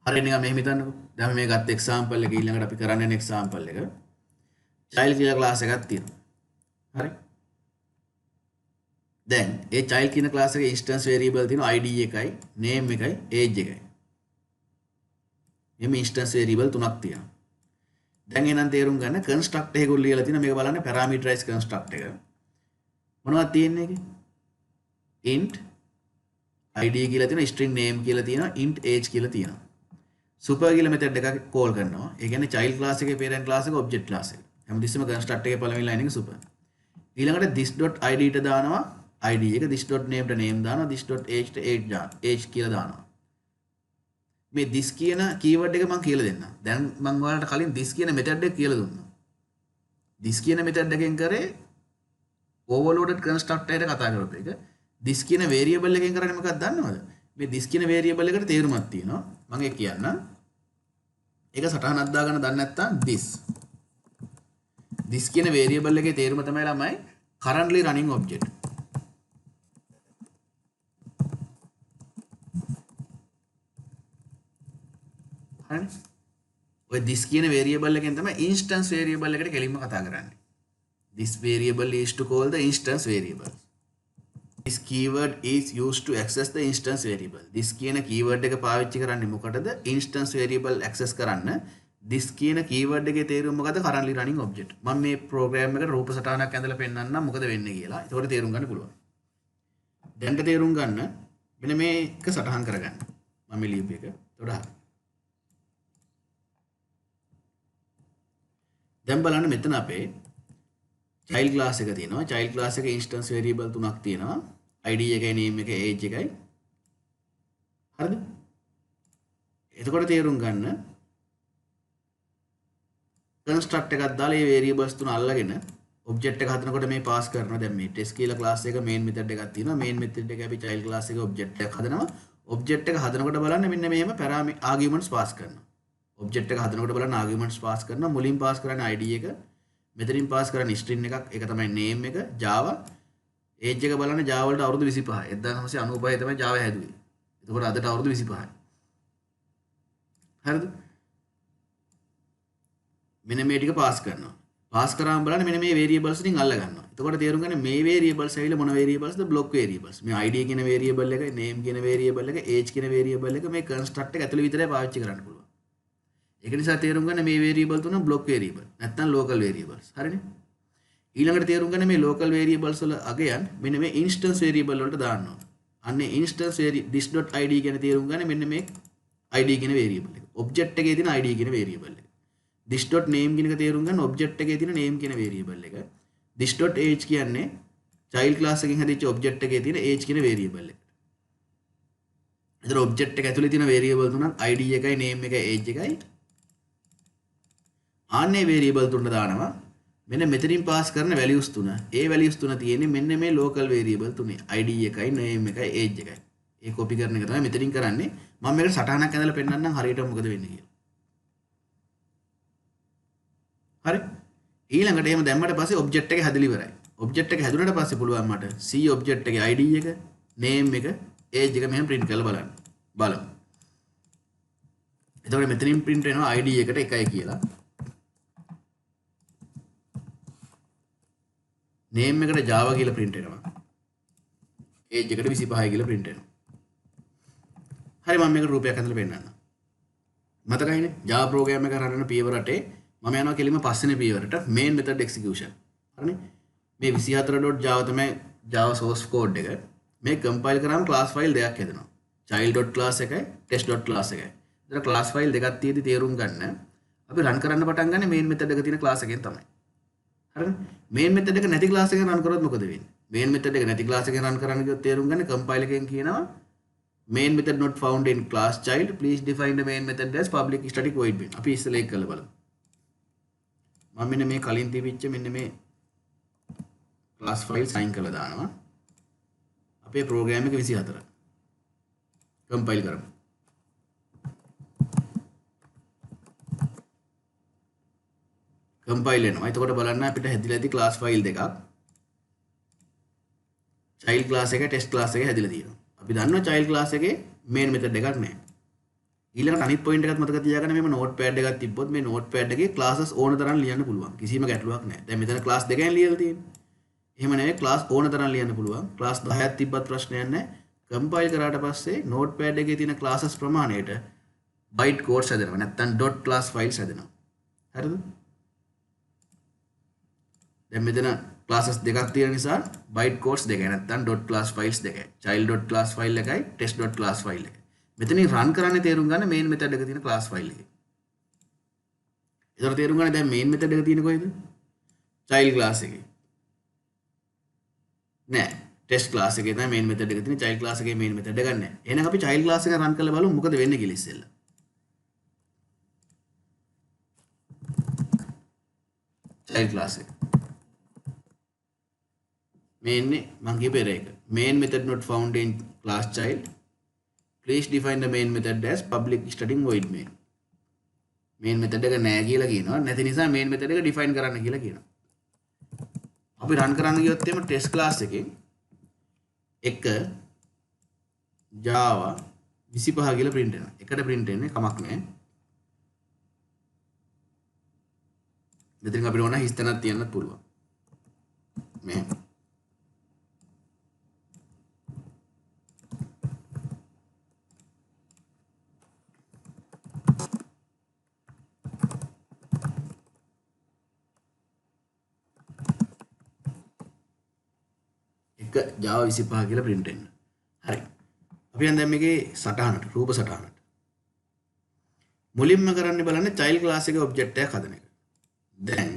හරියට නිකන් මෙහෙම හිතන්නකෝ. දැන් මේ ගත්ත example එක ඊළඟට අපි කරන්න යන example එක. child කියලා class එකක් තියෙනවා. හරි? දැන් ඒ child කියන class එකේ instance variable තියෙනවා id එකයි, name එකයි, age එකයි. මේ instance variable තුනක් තියෙනවා. දැන් එහෙනම් තේරුම් ගන්න construct එකකුල් ලියලා තියෙනවා මේක බලන්න parameterized construct එක. මොනවද තියෙන්නේ ඒකේ? int id කියලා තියෙනවා, string name කියලා තියෙනවා, int age කියලා තියෙනවා. super කියලා method එකක් call කරනවා. ඒ කියන්නේ child class එකේ parent class එක object class එක. හැමතිස්සෙම construct එකේ පළවෙනි line එක super. ඊළඟට this.id ට දානවා id එක, this.name ට name දානවා, this.age ට age කියලා දානවා. මේ this කියන keyword එක මම කියලා දෙන්නම්. දැන් මම ඔයාලට කලින් this කියන method එක කියලා දුන්නා. this කියන method එකෙන් කරේ overloaded constructor එකට කතා කරපු එක. this කියන variable එකෙන් කරන්නේ මොකක්ද දන්නවද? මේ this කියන variable එකට තේරුමක් තියෙනවා. මම ඒක කියන්නම්. ඒක සටහනක් දාගන්න දන්නේ නැත්නම් this කියන variable එකේ තේරුම තමයි ළමයි currently running object. හරි? ඔය this කියන variable එකෙන් තමයි instance variable එකට කෙලින්ම කතා කරන්නේ. This variable is to call the instance variable. This keyword is used to access the instance variable. This කියන keyword එක පාවිච්චි කරන්නේ මොකටද? instance variable access කරන්න. this කියන keyword එකේ තේරුම මොකද? currently running object. මම මේ program එකට රූප සටහනක් ඇඳලා පෙන්නන්නම් මොකද වෙන්නේ කියලා. ඒකට තේරුම් ගන්න පුළුවන්. දැන්ට තේරුම් ගන්න මෙන්න මේක සටහන් කරගන්න. මම ලියපු එක. ඒකට හරි. දැන් බලන්න මෙතන අපේ child class එක තියෙනවා. child class එකේ instance variable තුනක් තියෙනවා. id එකයි, name එකයි, age එකයි. හරිද? එතකොට තේරුම් ගන්න කන්ස්ට්‍රක්ට් එකක් දාලා මේ වේරියබල්ස් තුන අල්ලගෙන ඔබ්ජෙක්ට් එක හදනකොට මේ පාස් කරනවා. දැන් මේ ටෙස්ට් කියලා ක්ලාස් එක මේන් මෙතඩ් එකක් තියෙනවා. මේන් මෙතඩ් එකේ අපි චයිල්ඩ් ක්ලාස් එකේ ඔබ්ජෙක්ට් එකක් හදනවා. ඔබ්ජෙක්ට් එක හදනකොට බලන්න මෙන්න මෙහෙම ආගියුමන්ට්ස් පාස් කරනවා. ඔබ්ජෙක්ට් එක හදනකොට බලන්න ආගියුමන්ට්ස් පාස් කරනවා. මුලින් පාස් කරන්නේ ID එක. මෙතනින් පාස් කරන්නේ ස්ට්‍රින්ග් එකක්. ඒක තමයි name එක. Java. age එක බලන්න Java වලට අවුරුදු 25. 1995 තමයි Java හැදුවේ. එතකොට අදට අවුරුදු 25යි. හරිද? මෙන්න මේ ටික පාස් කරනවා. පාස් කරාම බලන්න මෙන්න මේ variables වලින් අල්ල ගන්නවා. එතකොට තේරුම් ගන්න මේ variables ඇවිල්ලා මොන variables ද? block variables. මේ id කියන variable එක, name කියන variable එක, age කියන variable එක මේ construct එක ඇතුළේ විතරයි පාවිච්චි කරන්න පුළුවන්. ඒක නිසා තේරුම් ගන්න මේ variable තුන block variable. නැත්නම් local variables. හරිනේ? ඊළඟට තේරුම් ගන්න මේ local variables වල අගයන් මෙන්න මේ instance variable වලට දාන්න ඕන. අන්නේ instance this.id කියන තේරුම් ගන්න මෙන්න මේ id කියන variable එක. object එකේ තියෙන id කියන variable එක. this.name කියන එක තේරුම් ගන්න object එකේ තියෙන name කියන variable එක. this.age කියන්නේ child class එකකින් හැදිච්ච object එකේ තියෙන age කියන variable එක. එතන object එක ඇතුලේ තියෙන variable තුනක් id එකයි name එකයි age එකයි. ආන්නේ variable තුන දානවා. මෙන්න මෙතනින් පාස් කරන values තුන. ඒ values තුන තියෙන්නේ මෙන්න මේ local variable තුනේ. id එකයි name එකයි age එකයි. ඒ copy කරන එක තමයි මෙතනින් කරන්නේ. මම මේකට සටහනක් ඇඳලා පෙන්නන්නම් හරියට මොකද වෙන්නේ කියලා. හරි ඊළඟට එහෙම දැම්මට පස්සේ ඔබ්ජෙක්ට් එක හැදලා ඉවරයි. ඔබ්ජෙක්ට් එක හැදුනට පස්සේ පුළුවන් මට C ඔබ්ජෙක්ට් එකේ ID එක, name එක, age එක මෙහෙම print කරලා බලන්න. බලමු. එතකොට මෙතනින් print වෙනවා ID එකට 1යි කියලා. name එකට Java කියලා print වෙනවා. age එකට 25 කියලා print වෙනවා. හරි මම මේකට රූපයක් හදලා පෙන්නන්නම්. මතකයිනේ Java program එක රන් කරන පියවර රටේ මම යනවා කෙලින්ම පස්වෙනි පියවරට main method execution. හරිනේ. මේ 24.java තමයි Java source code එක. මේ compile කරාම class file දෙකක් හැදෙනවා. child.class එකයි test.class එකයි. ඒතර class file දෙකක් තියෙදි තේරුම් ගන්න. අපි run කරන්න පටන් ගන්නේ main method එක තියෙන class එකෙන් තමයි. හරිනේ. main method එක නැති class එකෙන් run කරොත් මොකද වෙන්නේ? main method එක නැති class එකෙන් run කරන්න කිව්වොත් තේරුම් ගන්න compile එකෙන් කියනවා main method not found in class child please define the main method as public static void main. අපි ඉස්සෙල්ලා ඒක කරලා බලමු. මම මෙන්න මේ කලින් තිබිච්ච මෙන්න මේ class file sign කරලා දානවා. අපේ program එක 24. compile කරමු. compile වෙනවා. එතකොට බලන්න අපිට හැදිලා ඇති class file දෙකක්. child class එකයි test class එකයි හැදිලා තියෙනවා. අපි දන්නවා child class එකේ main method එකක් නැහැ. ඊළඟට අනිත් point එකත් මතක තියාගන්න මේම notepad එකක් තිබ්බොත් මේ notepad එකේ classes ඕන තරම් ලියන්න පුළුවන්. කිසිම ගැටලුවක් නැහැ. දැන් මෙතන class දෙකෙන් ලියලා තියෙන්නේ. එහෙම නෙවෙයි class ඕන තරම් ලියන්න පුළුවන්. class 10ක් තිබ්බත් ප්‍රශ්නයක් නැහැ. compile කරාට පස්සේ notepad එකේ තියෙන classes ප්‍රමාණයට byte codes හැදෙනවා. නැත්නම් dot class files හැදෙනවා. හරිද? දැන් මෙතන classes දෙකක් තියෙන නිසා byte codes දෙකයි නැත්නම් dot class files දෙකයි. child.class file එකයි test.class file එකයි. මෙතනින් run කරන්න තේරුම් ගන්න main method එක තියෙන class file එකේ. ඒතර තේරුම් ගන්න දැන් main method එක තියෙන්නේ කොහෙද? child class එකේ. නෑ test class එකේ තමයි main method එක තියෙන්නේ. child class එකේ main method එකක් නෑ. එහෙනම් අපි child class එක run කරලා බලමු මොකද වෙන්නේ කියලා ඉස්සෙල්ලා. child class එක. main මං කියපේ එක. main method not found in class child please define the main method as public static void main. main method එක නැහැ කියලා කියනවා. නැති නිසා main method එක define කරන්න කියලා කියනවා. අපි run කරන්න ගියොත් එimhe test class එකෙන් එක Java 25 කියලා print වෙනවා. එකට print වෙන්නේ කමක් නැහැ. මෙතන අපිට ඕන හිස්තැනක් තියන්නත් පුළුවන්. මේ Java 25 කියලා print වෙන්න. හරි. අපි දැන් මේකේ සටහනට රූප සටහනට. මුලින්ම කරන්න බලන්න child class එකේ object එකක් හදන එක. දැන්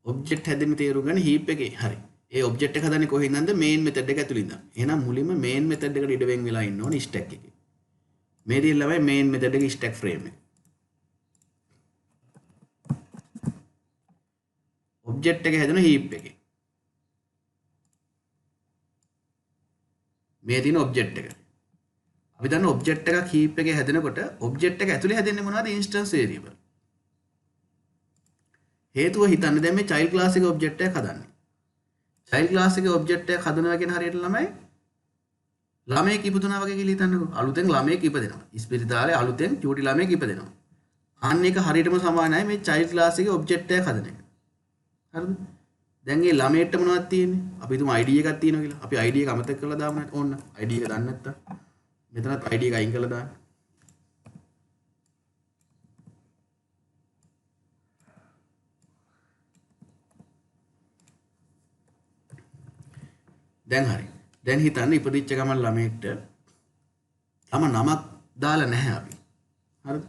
object හැදෙන්න තේරුම් ගන්න heap එකේ. හරි. ඒ object එක හදන්නේ කොහෙන්ද? main method එක ඇතුළේ ඉඳන්. එහෙනම් මුලින්ම main method එකට ඉඩ වෙන් වෙලා ඉන්න ඕනේ stack එකේ. මේ දේ ළමයි main method එකේ stack frame එක. ඔබ්ජෙක්ට් එක හැදෙන heap එකේ. මේ තියෙන ඔබ්ජෙක්ට් එක. අපි දන්න ඔබ්ජෙක්ට් එකක් heap එකේ හැදෙනකොට ඔබ්ජෙක්ට් එක ඇතුලේ හැදෙන්නේ මොනවද? instance variable. හේතුව හිතන්න දැන් මේ child class එකේ ඔබ්ජෙක්ට් එකක් හදන්නේ. child class එකේ ඔබ්ජෙක්ට් එකක් හදනවා කියන හරියට ළමයෙක් ඉපදුනා වගේ කියලා හිතන්නකෝ. අලුතෙන් ළමයෙක් ඉපදෙනවා. ඉස්පිරිතාලේ අලුතෙන් චූටි ළමයෙක් ඉපදෙනවා. අන්න ඒක හරියටම සමානයි මේ child class එකේ ඔබ්ජෙක්ට් එකක් හදන එක. හරිද? දැන් මේ ළමයෙක්ට මොනවද තියෙන්නේ? අපි හිතමු ID එකක් තියෙනවා කියලා. අපි ID එක අමතක කරලා දාමු නැත් ඕන්න. ID එක දන්නේ නැත්තම් මෙතනත් ID එක අයින් කරලා දාන්න. දැන් හරි. දැන් හිතන්න ඉපදිච්ච ගමන් ළමයෙක්ට තම නමක් දාලා නැහැ අපි. හරිද?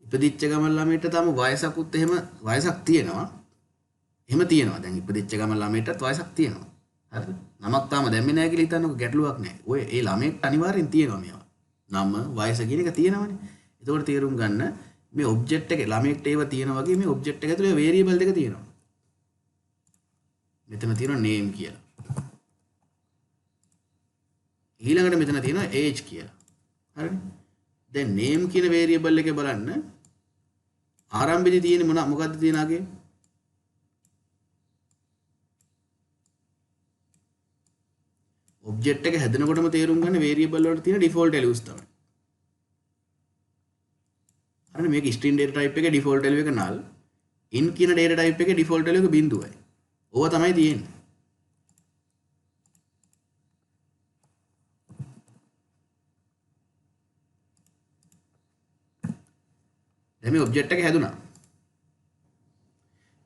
ඉපදිච්ච ගමන් ළමයට තාම වයසකුත් එහෙම වයසක් තියෙනවා. එහෙම තියෙනවා. දැන් ඉපදිච්ච ගමන් ළමයටත් වයසක් තියෙනවා. හරිද? නමක් තාම දැම්මේ නැහැ කියලා හිතන්නකො ගැටලුවක් නැහැ. ඔය ඒ ළමයට අනිවාර්යෙන් තියෙනවා මේවා. නම වයස කියන එක තියෙනවනේ. ඒකෝට තේරුම් ගන්න මේ ඔබ්ජෙක්ට් එකේ ළමයට ඒවා තියෙනවා වගේ මේ ඔබ්ජෙක්ට් එක ඇතුලේ වේරියබල් දෙක තියෙනවා. මෙතන තියෙනවා name කියලා. ඊළඟට මෙතන තියෙනවා age කියලා. හරිද? දැන් name කියන වේරියබල් එකේ බලන්න ආරම්භයේදී තියෙන්නේ මොකද්ද තියෙනාගේ? ඔබ්ජෙක්ට් එක හැදෙනකොටම තේරුම් ගන්න වේරියබල් වලට තියෙන ඩිෆෝල්ට් values තමයි. හරිද? මේක string data type එකේ ඩිෆෝල්ට් value එක null. in කියන data type එකේ ඩිෆෝල්ට් value එක බිඳුවයි. ඕවා තමයි තියෙන්නේ. දැන් මේ ඔබ්ජෙක්ට් එක හැදුනා.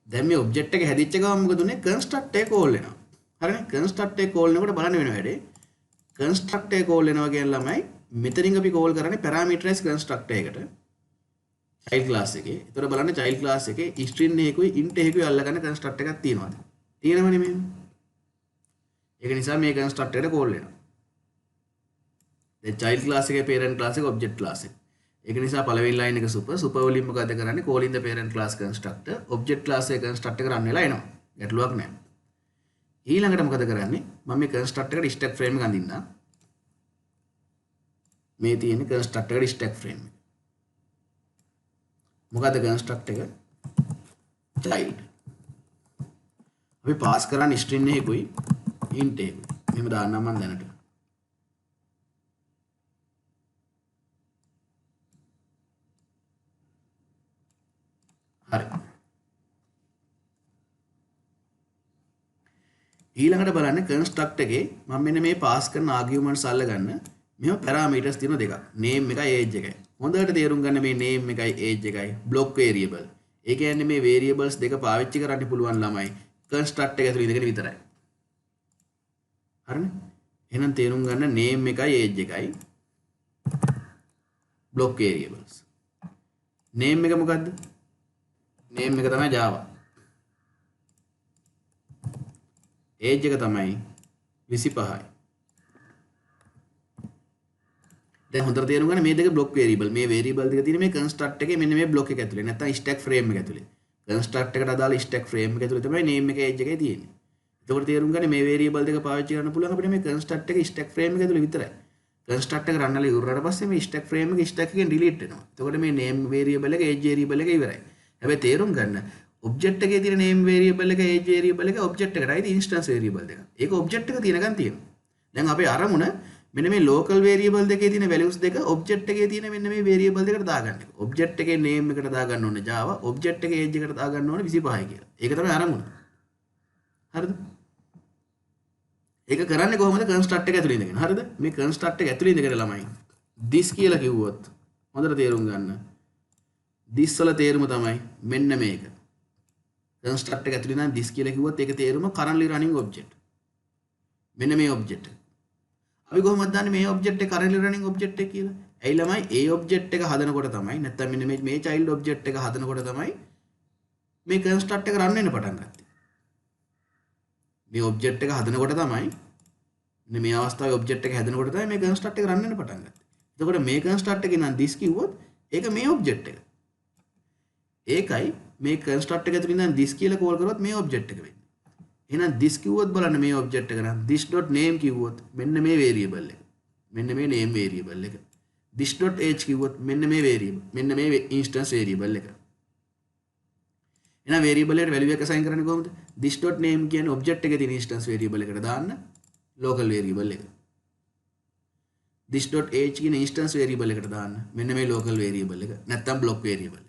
දැන් මේ ඔබ්ජෙක්ට් එක හැදිච්ච ගමන් මොකද උනේ? construct එක call වෙනවා. හරිනේ? construct එක call වෙනකොට බලන්න වෙන වැඩේ. construct එක call වෙනවා කියන ළමයි මෙතනින් අපි call කරන්නේ parameterize construct එකකට. child class එකේ. ඒතර බලන්න child class එකේ string එකකුයි int එකකුයි අල්ලගන්න construct එකක් තියෙනවද? තියෙනවනේ මෙහෙම. ඒක නිසා මේ construct එකට call වෙනවා. දැන් child class එකේ parent class එක object class එක. ඒක නිසා පළවෙනි line එක super වලින් මොකද කරන්නේ? calling the parent class constructor object class එකේ construct එක run වෙලා එනවා. ගැටලුවක් නැහැ. ඊළඟට මොකද කරන්නේ? මම මේ constructor එකට stack frame එක අඳින්නම්. මේ තියෙන constructor එකට stack frame එක. මොකද construct එක? child. අපි pass කරන්නේ string එකකුයි int එකකුයි. මෙහෙම දාන්නම් මම දැනට. හරි. ඊළඟට බලන්න construct එකේ මම මෙන්න මේ pass කරන arguments අල්ලගන්න මෙහෙම parameters තියෙන දෙකක්. name එකයි age එකයි. හොඳට තේරුම් ගන්න මේ name එකයි age එකයි block variable. ඒ කියන්නේ මේ variables දෙක පාවිච්චි කරන්න පුළුවන් ළමයි construct එක ඇතුළේ ඉඳගෙන විතරයි. හරිනේ? එහෙනම් තේරුම් ගන්න name එකයි age එකයි block variables. name එක මොකද්ද? name එක තමයි Java. age එක තමයි 25යි. දැන් හොඳට තේරුම් ගන්න මේ දෙක block variable. මේ variable දෙක තියෙන මේ construct එකේ මෙන්න මේ block එක ඇතුලේ නැත්නම් stack frame එක ඇතුලේ. construct එකට අදාළ stack frame එක ඇතුලේ තමයි name එක age එකයි තියෙන්නේ. එතකොට තේරුම් ගන්න මේ variable දෙක පාවිච්චි කරන්න පුළුවන් අපිට මේ construct එකේ stack frame එක ඇතුලේ විතරයි. construct එක run වෙලා ඉවරනට පස්සේ මේ stack frame එක stack එකෙන් delete වෙනවා. එතකොට මේ name variable එක age variable එක ඉවරයි. හැබැයි තේරුම් ගන්න object එකේ තියෙන name variable එක age variable එක object එකටයි තියෙන instance variable දෙක. ඒක object එක තියෙනකන් තියෙනවා. දැන් අපේ අරමුණ මෙන්න මේ local variable දෙකේ තියෙන values දෙක object එකේ තියෙන මෙන්න මේ variable දෙකට දාගන්න එක. object එකේ name එකට දාගන්න ඕනේ Java, object එකේ age එකට දාගන්න ඕනේ 25යි කියලා. ඒක තමයි අරමුණ. හරිද? ඒක කරන්නේ කොහොමද? construct එක ඇතුලේ ඉඳගෙන. හරිද? මේ construct එක ඇතුලේ ඉඳගෙන ළමයි this කියලා කිව්වොත් හොඳට තේරුම් ගන්න. this වල තේරුම තමයි මෙන්න මේක. construct එක ඇතුලේ නම් this කියලා කිව්වොත් ඒක තේරුම currently running object. මෙන්න මේ object එක. අපි කොහොමද දන්නේ මේ object එක currently running object එක කියලා? ඇයි ළමයි ඒ object එක හදනකොට තමයි නැත්නම් මෙන්න මේ child object එක හදනකොට තමයි මේ construct එක run වෙන්න පටන් ගත්තේ. මේ object එක හදනකොට තමයි මෙන්න මේ අවස්ථාවේ object එක හදනකොට තමයි මේ construct එක run වෙන්න පටන් ගත්තේ. එතකොට මේ construct එකේ නම් this කිව්වොත් ඒක මේ object එක. ඒකයි මේ කන්ස්ට්‍රක්ට් එක ඇතුළේ ඉඳන් this කියලා කෝල් කරොත් මේ ඔබ්ජෙක්ට් එක වෙන්නේ. එහෙනම් this කිව්වොත් බලන්න මේ ඔබ්ජෙක්ට් එක නම් this.name කිව්වොත් මෙන්න මේ වේරියබල් එක. මෙන්න මේ name වේරියබල් එක. this.age කිව්වොත් මෙන්න මේ වේරියබල්. මෙන්න මේ instance වේරියබල් එක. එහෙනම් වේරියබල් එකට වැලියු එක assign කරන්නේ කොහොමද? this.name කියන්නේ ඔබ්ජෙක්ට් එකේ තියෙන instance වේරියබල් එකට දාන්න local වේරියබල් එක. this.age කියන instance වේරියබල් එකට දාන්න මෙන්න මේ local වේරියබල් එක. නැත්නම් block වේරියබල් එක.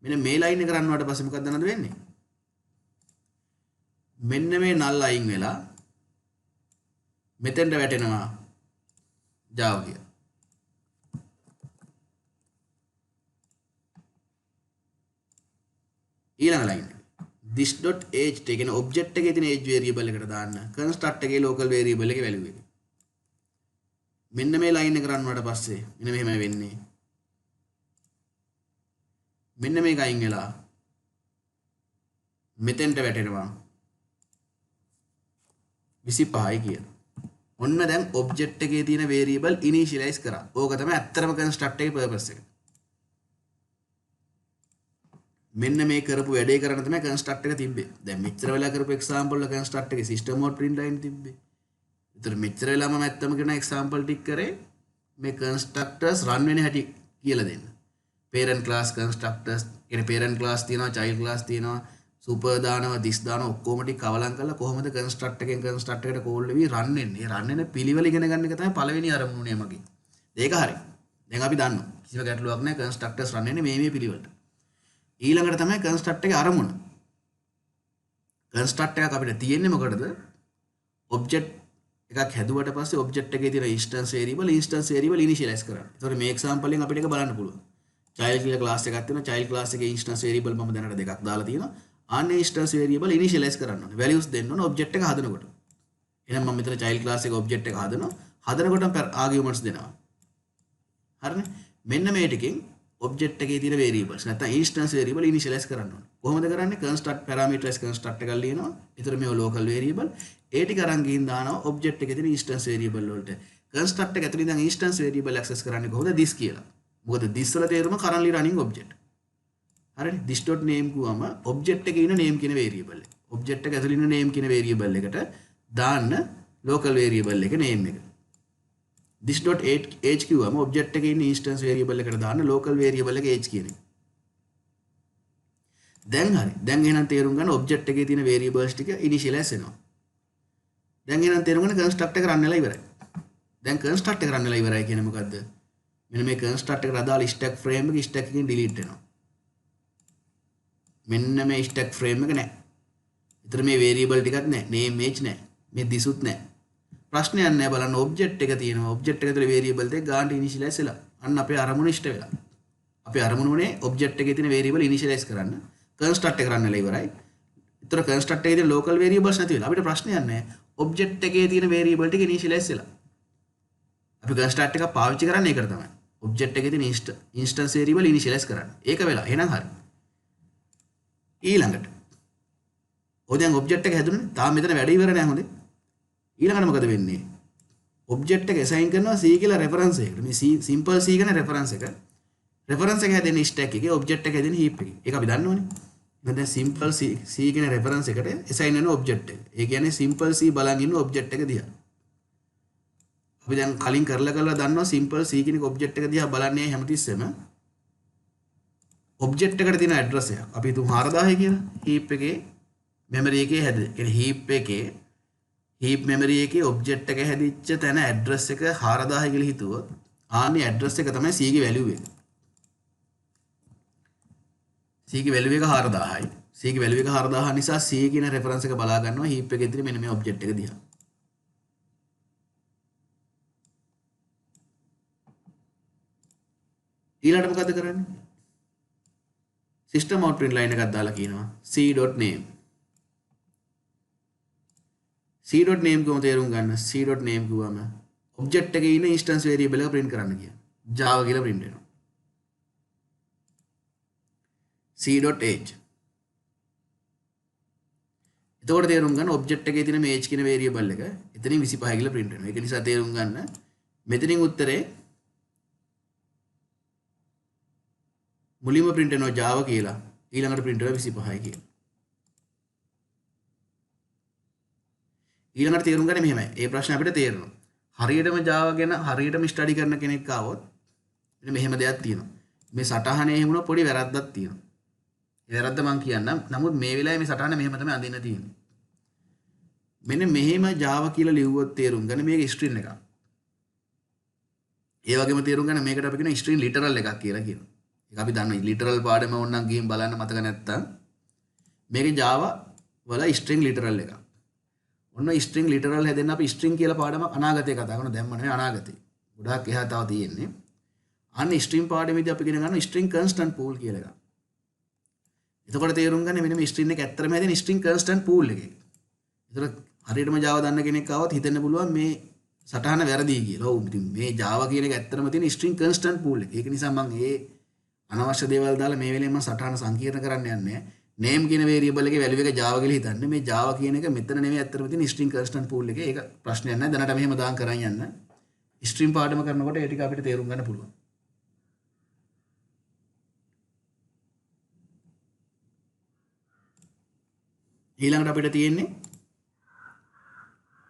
මෙන්න මේ line එක රන් වුණාට පස්සේ මොකක්ද දන්නවද වෙන්නේ? මෙන්න මේ null අයින් වෙලා මෙතෙන්ට වැටෙනවා Java කිය. ඊළඟ line එක this.age කියන object එකේ තියෙන age variable එකට දාන්න construct එකේ local variable එකේ value එක. මෙන්න මේ line එක රන් වුණාට පස්සේ මෙන්න මෙහෙමයි වෙන්නේ. මෙන්න මේක අයින් වෙලා මෙතෙන්ට වැටෙනවා 25යි කියන. ඔන්න දැන් ඔබ්ජෙක්ට් එකේ තියෙන වේරියබල් ඉනිෂියලයිස් කරා. ඕක තමයි ඇත්තටම කන්ස්ට්‍රක්ට් එකේ පර්පස් එක. මෙන්න මේ කරපු වැඩේ කරන්න තමයි කන්ස්ට්‍රක්ට් එක තිබ්බේ. දැන් මෙච්චර වෙලා කරපු එක්සැම්පල් වල කන්ස්ට්‍රක්ට් එකේ සිස්ටම් මෝඩ් print line තිබ්බේ. ඒතර මෙච්චර වෙලාම මම ඇත්තම කරන එක්සැම්පල් ටික කරේ මේ කන්ස්ට්‍රක්ටර්ස් රන් වෙන හැටි කියලා දෙන්න. parent class constructors කියන්නේ parent class තියෙනවා, child class තියෙනවා, super දානවා, this දානවා ඔක්කොම ටික කවලම් කරලා කොහොමද කන්ස්ට්‍රක්ට් එකෙන් කන්ස්ට්‍රක්ට් එකට කෝල් වෙවි රන් වෙන්නේ. ඒ රන් වෙන පිළිවෙල ඉගෙන ගන්න එක තමයි පළවෙනි අරමුණේ මගේ. ඒක හරි. දැන් අපි දන්නවා. කිසිම ගැටලුවක් නැහැ කන්ස්ට්‍රක්ටර්ස් රන් වෙන්නේ මේ පිළිවෙලට. ඊළඟට තමයි කන්ස්ට්‍රක්ට් එකේ අරමුණ. කන්ස්ට්‍රක්ට් එකක් අපිට තියෙන්නේ මොකටද? ඔබ්ජෙක්ට් එකක් හැදුවට පස්සේ ඔබ්ජෙක්ට් එකේ තියෙන instance variable initialize කරන්න. ඒතකොට මේ example එකෙන් අපිට ඒක බලන්න පුළුවන්. child කියලා class එකක් තියෙනවා. child class එකේ instance variable මම දැනට දෙකක් දාලා තියෙනවා. ආන්නේ instance variable initialize කරන්න ඕනේ. values දෙන්න ඕනේ ඔබ්ජෙක්ට් එක හදනකොට. එහෙනම් මම මෙතන child class එක ඔබ්ජෙක්ට් එක හදනවා. හදනකොටම arguments දෙනවා. හරිනේ? මෙන්න මේ ටිකෙන් ඔබ්ජෙක්ට් එකේ තියෙන variables නැත්නම් instance variable initialize කරන්න ඕනේ. කොහොමද කරන්නේ? construct parameterize construct එකක් ලියනවා. ඊතර මේව local variable. ඒ ටික අරන් ගිහින් දානවා ඔබ්ජෙක්ට් එකේ තියෙන instance variable වලට. construct එක ඇතුළේ ඉඳන් instance variable access කරන්නේ කොහොමද? this කියලා. මොකද this වල තේරුම currently running object. හරිනේ? this.name කිව්වම ඔබ්ජෙක්ට් එකේ ඉන්න name කියන variable එක. ඔබ්ජෙක්ට් එක ඇතුළේ ඉන්න name කියන variable එකට දාන්න local variable එක name එක. this.age කිව්වම ඔබ්ජෙක්ට් එකේ ඉන්න instance variable එකට දාන්න local variable එක age කියන එක. දැන් හරි. දැන් එහෙනම් තේරුම් ගන්න ඔබ්ජෙක්ට් එකේ තියෙන variables ටික initialize වෙනවා. දැන් එහෙනම් තේරුම් ගන්න construct එක run වෙලා ඉවරයි. දැන් construct එක run වෙලා ඉවරයි කියන්නේ මොකද්ද? මෙන්න මේ construct එකට අදාළ stack frame එක stack එකකින් delete වෙනවා. මෙන්න මේ stack frame එක නැහැ. ඊතර මේ variable ටිකක් නැහැ. name age නැහැ. මේ දිසුත් නැහැ. ප්‍රශ්නයක් නැහැ බලන්න ඔබ්ජෙක්ට් එක තියෙනවා. ඔබ්ජෙක්ට් එක ඇතුලේ variable දෙක ගානට initialize වෙලා. අන්න අපේ අරමුණ ඉෂ්ට වෙලා. අපේ අරමුණ උනේ ඔබ්ජෙක්ට් එකේ තියෙන variable initialize කරන්න. construct එක run වෙලා ඉවරයි. ඊතර construct එකේ තියෙන local variables නැති වෙලා. අපිට ප්‍රශ්නයක් නැහැ. ඔබ්ජෙක්ට් එකේ තියෙන variable ටික initialize වෙලා. අපි construct එක පාවිච්චි කරන්නේ ඒකට තමයි. ඔබ්ජෙක්ට් එකේ තියෙන instance variable initialize කරන්න. ඒක වෙලා. එහෙනම් හරි. ඊළඟට ඔය දැන් ඔබ්ජෙක්ට් එක හැදුනේ. තාම මෙතන වැඩ ඉවර නෑ හොඳේ. ඊළඟට මොකද වෙන්නේ? ඔබ්ජෙක්ට් එක assign කරනවා C කියලා reference එකකට. මේ C simple C කියන reference එක. reference එක හැදෙන්නේ stack එකේ, ඔබ්ජෙක්ට් එක හැදෙන්නේ heap එකේ. ඒක අපි දන්නවනේ. එහෙනම් දැන් simple C කියන reference එකට assign වෙන ඔබ්ජෙක්ට් එක. ඒ කියන්නේ simple C බලන් ඉන්න ඔබ්ජෙක්ට් එක දිහා. අපි දැන් කලින් කරලා දන්නවා simple C කියන ඔබ්ජෙක්ට් එක දිහා බලන්නේ හැමතිස්සෙම ඔබ්ජෙක්ට් එකට තියෙන ඇඩ්‍රස් එක. අපි හිතමු 4000 කියලා. heap එකේ memory එකේ හැදෙන්නේ. කියන්නේ heap memory එකේ ඔබ්ජෙක්ට් එක හැදිච්ච තැන ඇඩ්‍රස් එක 4000 කියලා හිතුවොත් ආන්නේ ඇඩ්‍රස් එක තමයි C ගේ value එක. C ගේ value එක 4000යි. C ගේ value එක 4000 නිසා C කියන reference එක බලා ගන්නවා heap එකේ තියෙන මෙන්න මේ ඔබ්ජෙක්ට් එක දිහා. ඊළඟට මොකද කරන්නේ? system out print line එකක් දාලා කියනවා c.name. c.name කොහොමද තේරුම් ගන්න? c.name කිව්වම ඔබ්ජෙක්ට් එකේ ඉන්න instance variable එක print කරන්න කියන. Java කියලා print වෙනවා. c.age. එතකොට තේරුම් ගන්න ඔබ්ජෙක්ට් එකේ තියෙන මේ age කියන variable එක එතනින් 25 කියලා print වෙනවා. ඒක නිසා තේරුම් ගන්න මෙතනින් උත්තරේ මුලින්ම print වෙනවා Java කියලා. ඊළඟට printer 25යි කියලා. ඊළඟට තේරුම් ගන්න මෙහෙමයි. ඒ ප්‍රශ්නේ අපිට තේරෙනවා. හරියටම Java ගැන හරියටම ස්ටඩි කරන කෙනෙක් ආවොත් මෙන්න මෙහෙම දෙයක් තියෙනවා. මේ සටහනේ එහෙම පොඩි වැරද්දක් තියෙනවා. ඒ වැරද්ද මම කියන්නම්. නමුත් මේ වෙලාවේ මේ සටහන මෙහෙම තමයි අඳින්න තියෙන්නේ. මෙන්න මෙහෙම Java කියලා ලිව්වොත් තේරුම් ගන්න මේක string එකක්. ඒ වගේම තේරුම් ගන්න මේකට අපි කියන string literal එකක් කියලා කියනවා. ඒක අපි දන්නවා literal පාඩම ඕනනම් ගිහින් බලන්න මතක නැත්තම් මේකේ Java වල string literal එකක්. ඔන්න string literal හැදෙන්න අපි string කියලා පාඩමක් අනාගතේ කතා කරනවා. දැම්ම නෙවෙයි අනාගතේ. ගොඩාක් එහා තව තියෙන්නේ. අන්න string පාඩමේදී අපි ඉගෙන ගන්නවා string constant pool කියලා එකක්. එතකොට තේරුම් ගන්න මෙන්න මේ string එක ඇත්තටම හැදෙන string constant pool එකේ. ඒතර හරියටම Java දන්න කෙනෙක් ආවොත් හිතෙන්න පුළුවන් මේ සටහන වැරදි කියලා. ඔව් ඉතින් මේ Java කියන එක ඇත්තටම තියෙන string constant pool එක. ඒක නිසා මම ඒ අනවශ්‍ය දේවල් දාලා මේ වෙලේ මම සටහන සංකීර්ණ කරන්න යන්නේ. name කියන variable එකේ value එක Java කියලා හිතන්නේ. මේ Java කියන එක මෙතන නෙමෙයි ඇත්තටම තියෙන string constant pool එකේ. ඒක ප්‍රශ්නයක් නෑ. දැනට මෙහෙම දාන් කරන් යන්න. string පාඩම කරනකොට ඒ ටික අපිට තේරුම් ගන්න පුළුවන්. ඊළඟට අපිට තියෙන්නේ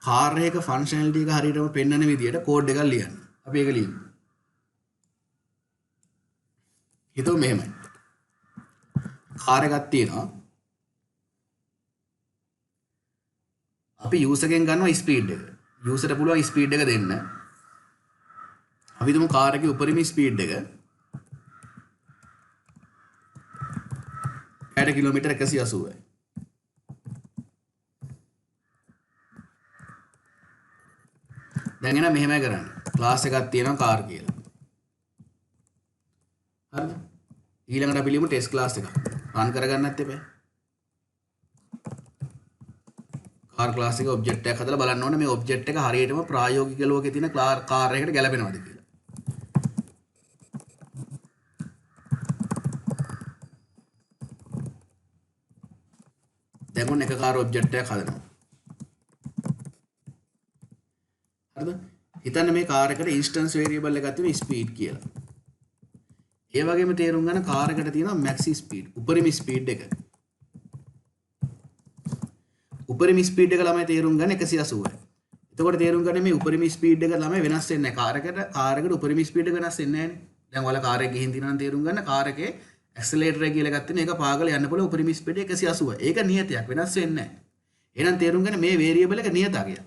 කාර් එකක ෆන්ක්ෂනැලිටි එක හරියටම පෙන්වන විදියට කෝඩ් එකක් ලියන්න. අපි ඒක ලියමු. හිතුව මෙහෙමයි. කාර් එකක් තියෙනවා. අපි යූසර් එකෙන් ගන්නවා ස්පීඩ් එක. යූසර්ට පුළුවන් ස්පීඩ් එක දෙන්න. අපි හිතමු කාර් එකේ උපරිම ස්පීඩ් එක පැයට කිලෝමීටර් 180යි. දැන් එන මෙහෙමයි කරන්නේ. ක්ලාස් එකක් තියෙනවා කාර් කියලා. හරිද? ඊළඟට අපි ලියමු ටෙස්ට් ක්ලාස් එකක්. රන් කරගන්නත් එපා. කාර් ක්ලාස් එකේ ඔබ්ජෙක්ට් එකක් හදලා බලන්න ඕනේ මේ ඔබ්ජෙක්ට් එක හරියටම ප්‍රායෝගික ලෝකේ තියෙන කාර් එකකට ගැලපෙනවද කියලා. දැන් ඔන්න එක කාර් ඔබ්ජෙක්ට් එකක් හදනවා. හරිද? හිතන්න මේ කාර් එකට ඉන්ස්ටන්ස් වේරියබල් එකක් තියෙනවා ස්පීඩ් කියලා. ඒ වගේම තේරුම් ගන්න කාර් එකට තියෙනවා මැක්සි ස්පීඩ් උපරිම ස්පීඩ් එක. උපරිම ස්පීඩ් එක ළමයි තේරුම් ගන්න 180යි. එතකොට තේරුම් ගන්න මේ උපරිම ස්පීඩ් එක ළමයි වෙනස් වෙන්නේ නැහැ. කාර් එකට උපරිම ස්පීඩ් එක වෙනස් වෙන්නේ නැහැ නේ. දැන් ඔයාලා කාර් එක ගිහින් තියනවා නම් තේරුම් ගන්න කාර් එකේ ඇක්සලරේටර් එක කියලා එකක් තියෙනවා. ඒක පාගල යන්න පුළුවන් උපරිම ස්පීඩ් 180යි. ඒක නියතයක් වෙනස් වෙන්නේ නැහැ. එහෙනම් තේරුම් ගන්න මේ වේරියබල් එක නියතකයක්.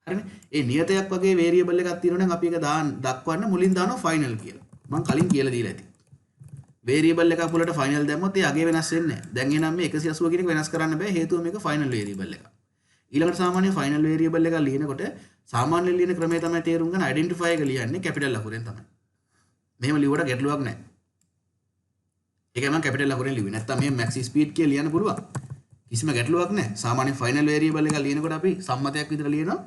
හරිනේ? ඒ නියතයක් වගේ වේරියබල් එකක් තියෙනවා නම් අපි ඒක දක්වන්න මුලින් දානවා ෆයිනල් කියලා. මම කලින් කියලා දීලා ඇති. වේරියබල් එකක් මුලට ෆයිනල් දැම්මොත් ඒ අගේ වෙනස් වෙන්නේ නැහැ. දැන් එහෙනම් මේ 180 කියන එක වෙනස් කරන්න බෑ. හේතුව මේක ෆයිනල් වේරියබල් එකක්. ඊළඟට සාමාන්‍ය ෆයිනල් වේරියබල් එකක් ලියනකොට සාමාන්‍ය ලියන ක්‍රමය තමයි තේරුම් ගන්න ඩෙන්ටිෆයි එක ලියන්නේ කැපිටල් අකුරෙන් තමයි. මෙහෙම ලියුවට ගැටලුවක් නැහැ. ඒකයි මම කැපිටල් අකුරෙන් ලිව්වේ. නැත්තම් මේ මැක්ස් ස්පීඩ් කියලා ලියන්න පුළුවන්. කිසිම ගැටලුවක් නැහැ. සාමාන්‍ය ෆයිනල් වේරියබල් එකක් ලියනකොට අපි සම්මතයක් විතර ලියනවා.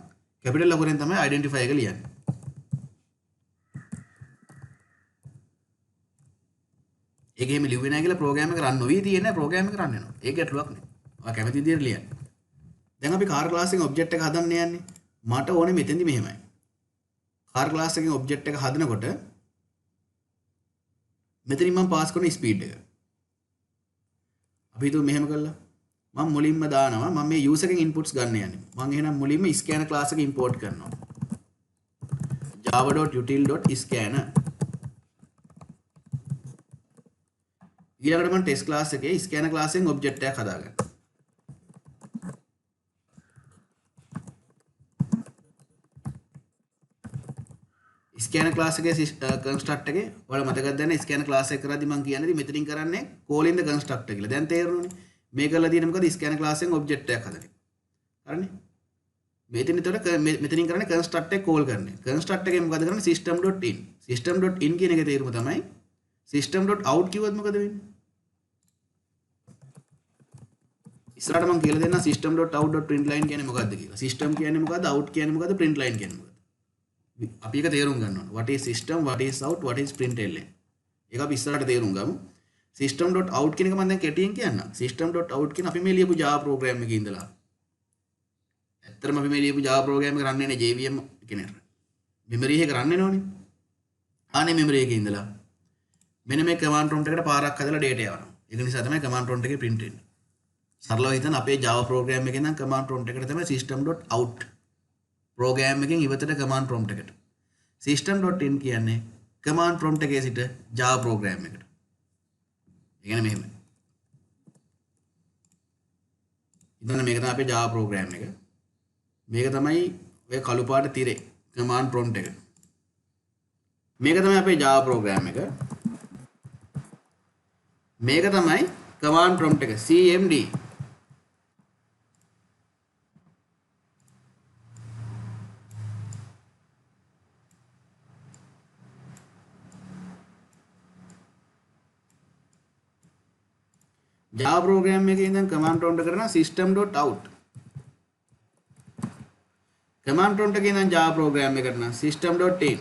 කැපිටල් අකුරෙන් තමයි ඩෙන්ටිෆයි එක ලියන්නේ. ඒක එහෙම ලිව්වේ නැහැ කියලා ප්‍රෝග්‍රෑම් එක රන් නොවි තියෙන්නේ ප්‍රෝග්‍රෑම් එක රන් වෙනවා. ඒක ගැටලුවක් නෑ. ඔයා කැමති විදිහට ලියන්න. දැන් අපි කාර් ක්ලාස් එකෙන් ඔබ්ජෙක්ට් එක හදන්න යන්නේ. මට ඕනේ මෙතෙන්දි මෙහෙමයි. කාර් ක්ලාස් එකෙන් ඔබ්ජෙක්ට් එක හදනකොට මෙතනින් මම පාස් කරන ස්පීඩ් එක. අපි හිතුව මෙහෙම කළා. මම මුලින්ම දානවා මම මේ යූසර් එකෙන් ඉන්පුට්ස් ගන්න යන්නේ. මම එහෙනම් මුලින්ම ස්කෑනර් ක්ලාස් එක ඉම්පෝට් කරනවා. java.util.scanner ඊළඟට මම ටෙස්ට් ක්ලාස් එකේ ස්කෑනර් ක්ලාස් එකෙන් ඔබ්ජෙක්ට් එකක් හදාගන්නවා. ස්කෑනර් ක්ලාස් එකේ කන්ස්ට්‍රක්ට් එකේ ඔයාලා මතකද දැන් ස්කෑනර් ක්ලාස් එක කරද්දි මම කියන්නේ මෙතනින් කරන්නේ call in the constructor කියලා. දැන් තේරුණානේ. මේ කරලා තියෙන්නේ මොකද ස්කෑනර් ක්ලාස් එකෙන් ඔබ්ජෙක්ට් එකක් හදන එක. හරිනේ? මෙතනින් කරන්නේ construct එක call කරන්නේ. construct එකෙන් මොකද කරන්නේ system.in. system.in කියන එකේ තේරුම තමයි system.out කිව්වොත් මොකද වෙන්නේ? ඉස්සරහට මම කියලා දෙන්නම් system.out.println කියන්නේ මොකක්ද කියලා. system කියන්නේ මොකද්ද? out කියන්නේ මොකද්ද? println කියන්නේ මොකද්ද? අපි ඒක තේරුම් ගන්න ඕන. what is system, what is out, what is println. ඒක අපි ඉස්සරහට තේරුම් ගමු. system.out කියන එක මම දැන් කෙටියෙන් කියන්නම්. system.out කියන අපි මේ ලියපු Java program එකේ ඉඳලා. ඇත්තටම අපි මේ ලියපු Java program එක රන් වෙන්නේ JVM කියන memory එකක රන් වෙනවනේ. ආනේ memory එකේ ඉඳලා මෙන්න මේ command prompt එකට පාරක් හදලා data යවනවා. ඒක නිසා තමයි command prompt එකේ print වෙන්නේ. සරලව හිතන්න අපේ Java program එකේ නම් command prompt එකට තමයි system.out program එකෙන් ඉවතට command prompt එකට. system.in කියන්නේ command prompt එකේ සිට Java program එකට. ඒ කියන්නේ මෙහෙම. ඉතින් මේක තමයි අපේ Java program එක. මේක තමයි ඔය කළු පාට තිරේ command prompt එක. මේක තමයි අපේ Java program එක. මේක තමයි command prompt එක cmd. Java program එකේ ඉඳන් command prompt කරන system.out. command prompt එකේ ඉඳන් Java program එකට නම් system.in.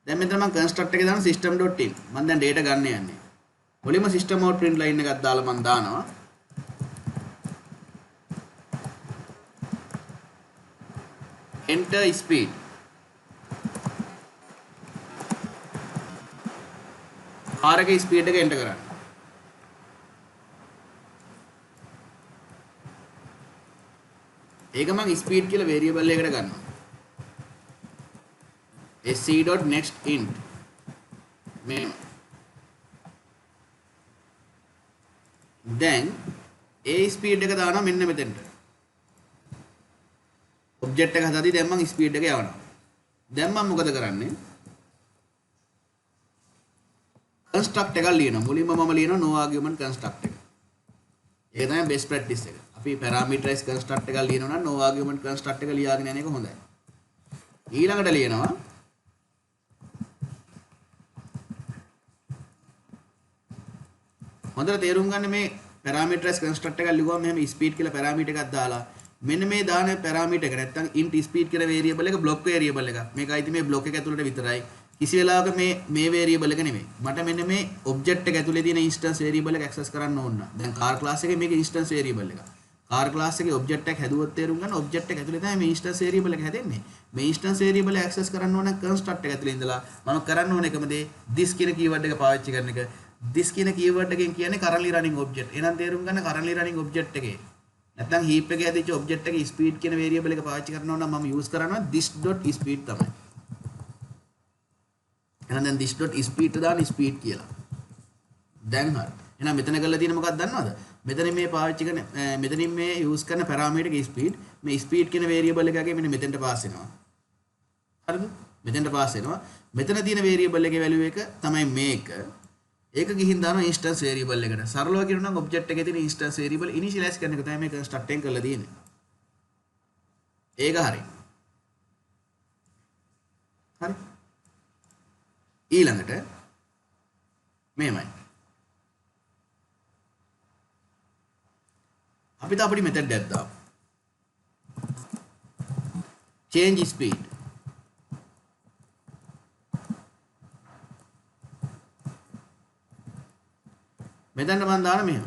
දැන් මෙතන මම construct එකේ දාන system.in. මම දැන් data ගන්න යන්නේ. මුලින්ම system out print line එකක් දාලා මම දානවා. enter speed. car එකේ speed එක enter කරන්න. ඒක මම speed කියලා variable එකකට ගන්නවා. sc.nextInt මේ දැන් a speed එක දානවා මෙන්න මෙතෙන්ට. object එක හදාදී දැන් මම speed එක යවනවා. දැන් මම මොකද කරන්නේ? construct එකක් ලියනවා. මුලින්ම මම ලියනවා no argument construct එක. ඒක තමයි best practice එක. අපි parameterize construct එකක් ලියනවා නම් no argument construct එක ලියාගෙන යන එක හොඳයි. ඊළඟට ලියනවා හොඳට තේරුම් ගන්න මේ parameterize construct එකක් ලියුවම මෙහෙම speed කියලා parameter එකක් දාලා මෙන්න මේ දාන parameter එක නැත්තම් int speed කියලා variable එක block variable එකක්. මේක අයිති මේ block එක ඇතුළට විතරයි. කිසි වෙලාවක මේ variable එක නෙමෙයි. මට මෙන්න මේ object එක ඇතුලේ තියෙන instance variable එක access කරන්න ඕන. දැන් car class එකේ මේක instance variable එක. car class එකේ object එකක් හැදුවොත් තේරුම් ගන්න object එක ඇතුලේ තමයි මේ instance variable එක හැදෙන්නේ. මේ instance variable එක access කරන්න ඕන construct එක ඇතුලේ ඉඳලා මම කරන්න ඕන එකම දේ this කියන keyword එක පාවිච්චි කරන එක. this කියන keyword එකෙන් කියන්නේ currently running object. එහෙනම් තේරුම් ගන්න currently running object එකේ නැත්නම් heap එකේ ඇදිච්ච object එකේ speed කියන variable එක පාවිච්චි කරනවා නම් මම use කරනවා this.speed තමයි. එහෙනම් දැන් this.speed දාන speed කියලා. දැන් හරි. එහෙනම් මෙතන කරලා තියෙන මොකක්ද දන්නවද? මෙතන මේ පාවිච්චි කරන මෙතනින් මේ use කරන parameter එකේ speed මේ speed කියන variable එකගේ මෙන්න මෙතෙන්ට pass වෙනවා. හරිද? මෙතෙන්ට pass වෙනවා. මෙතන තියෙන variable එකේ value එක තමයි මේක. ඒක ගිහින් දානවා instance variable එකට. සරලව කියනවා නම් object එකේ තියෙන instance variable initialize කරන එක තමයි මේ construct එකෙන් කරලා තියෙන්නේ. ඒක හරි. හරි. ඊළඟට මේමයි. අපි තාපටි method එකක් දාමු. change speed. මෙතන මම දාන මෙහෙම.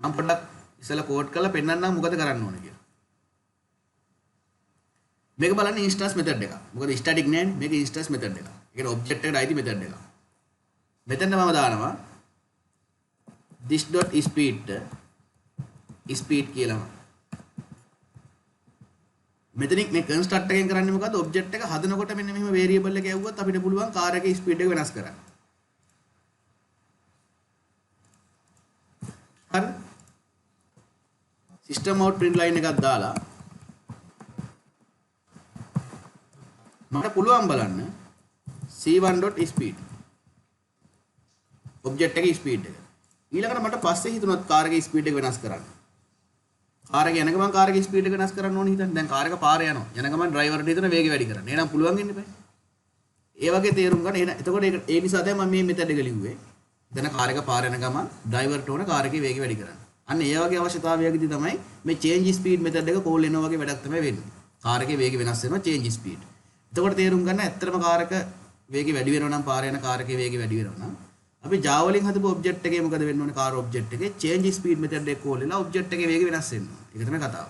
මම පොඩ්ඩක් ඉස්සෙල්ලා කෝඩ් කරලා පෙන්නන්නම් මොකද කරන්න ඕනේ කියලා. මේක බලන්න instance method එක. මොකද static නෑනේ. මේක instance method එක. ඒ කියන්නේ object එකට අයිති method එක. මෙතන මම දානවා this.speed speed කියලා. මෙතනින් මේ construct එකෙන් කරන්නේ මොකද්ද? object එක හදනකොට මෙන්න මෙහෙම variable එක යවුවොත් අපිට පුළුවන් car එකේ speed එක වෙනස් කරන්න. හරි. system out print line එකක් දාලා මට පුළුවන් බලන්න c1.speed object එකේ speed එක. ඊළඟට මට පස්සේ හිතුණත් කාර් එකේ ස්පීඩ් එක වෙනස් කරන්න. කාර් එක යන ගමන් කාර් එකේ ස්පීඩ් එක වෙනස් කරන්න ඕනේ හිතන්න. දැන් කාර් එක පාරේ යනවා. යන ගමන් ඩ්‍රයිවර්ට හිතන වේගය වැඩි කරන්න. එහෙනම් පුළුවන් වෙන්නේ බෑ. ඒ වගේ තේරුම් ගන්න. එහෙනම් එතකොට ඒ නිසා තමයි මම මේ මෙතඩ් එක ලිව්වේ. දැන් කාර් එක පාරේ යන ගමන් ඩ්‍රයිවර්ට ඕන කාර් එකේ වේගය වැඩි කරන්න. අන්න ඒ වගේ අවශ්‍යතාවයකදී තමයි මේ change speed method එක කෝල් වෙනවා වගේ වැඩක් තමයි වෙන්නේ. කාර් එකේ වේගය වෙනස් වෙනවා change speed. එතකොට තේරුම් ගන්න ඇත්තටම කාර් එක වේගය වැඩි වෙනවා නම් පාරේ යන කාර් එකේ වේගය වැඩි වෙනවා නම් අපි Java වලින් හදපු object එකේ මොකද වෙන්න ඕනේ car object එකේ change speed method එක call වෙලා object එකේ වේගය වෙනස් වෙනවා. ඒක තමයි කතාව.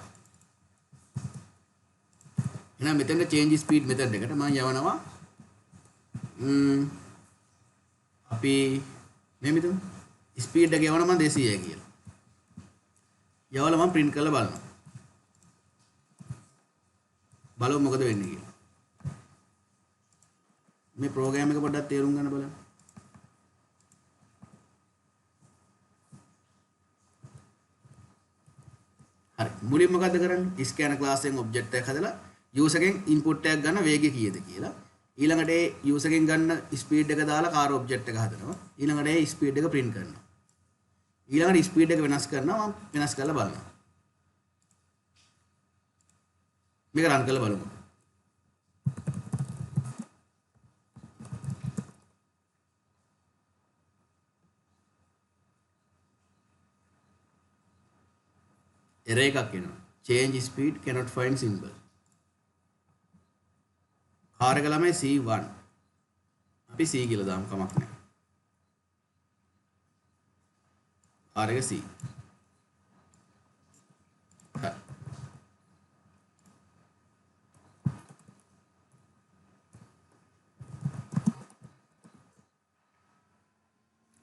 එහෙනම් මෙතන change speed method එකට මම යවනවා අපි මේ මිතුම් ස්පීඩ් එක යවන මම 200යි කියලා. යවලා මම print කරලා බලනවා. බලමු මොකද වෙන්නේ කියලා. මේ ප්‍රෝග්‍රෑම් එක පොඩ්ඩක් තේරුම් ගන්න බලන්න. හරි. මුලින්ම මොකද කරන්නේ? scanner class එකෙන් object එකක් හදලා user එකෙන් input එකක් ගන්න වේගය කීයද කියලා. ඊළඟට ඒ user එකෙන් ගන්න speed එක දාලා car object එක හදනවා. ඊළඟට ඒ speed එක print කරනවා. ඊළඟට ස්පීඩ් එක වෙනස් කරනවා. මම වෙනස් කරලා බලනවා. මේක රන් කරලා බලමු. error එකක් එනවා. change speed cannot find symbol. Car එක ළමයි C1. අපි C කියලා දාමු කමක් නැහැ. කාර් එක C. හරි.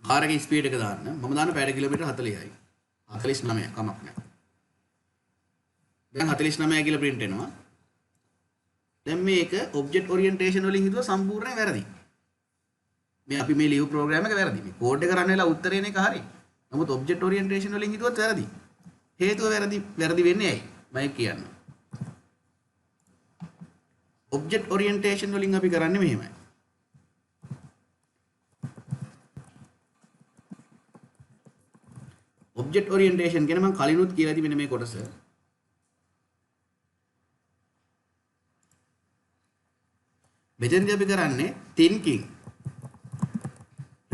කාර් එකේ ස්පීඩ් එක දාන්න. මම දාන්න පැය කිලෝමීටර් 40යි. 49 කමක් නැහැ. දැන් 49 කියලා print වෙනවා. දැන් මේක object orientation වලින් හිතුවා සම්පූර්ණයෙන් වැරදි. මේ අපි මේ ලියු ප්‍රෝග්‍රෑම් එක වැරදි. මේ කෝඩ් එක රන් වෙලා උත්තරේ එන එක හරි. නමුත් object orientation වලින් හිතුවත් වැරදි. හේතුව වැරදි වෙන්නේ ඇයි? මම කියන්නම්. object orientation වලින් අපි කරන්නේ මෙහෙමයි. object orientation කියන මම කලිනුත් කියලා තිබෙන මේ කොටස. මෙතෙන්දී අපි කරන්නේ thinking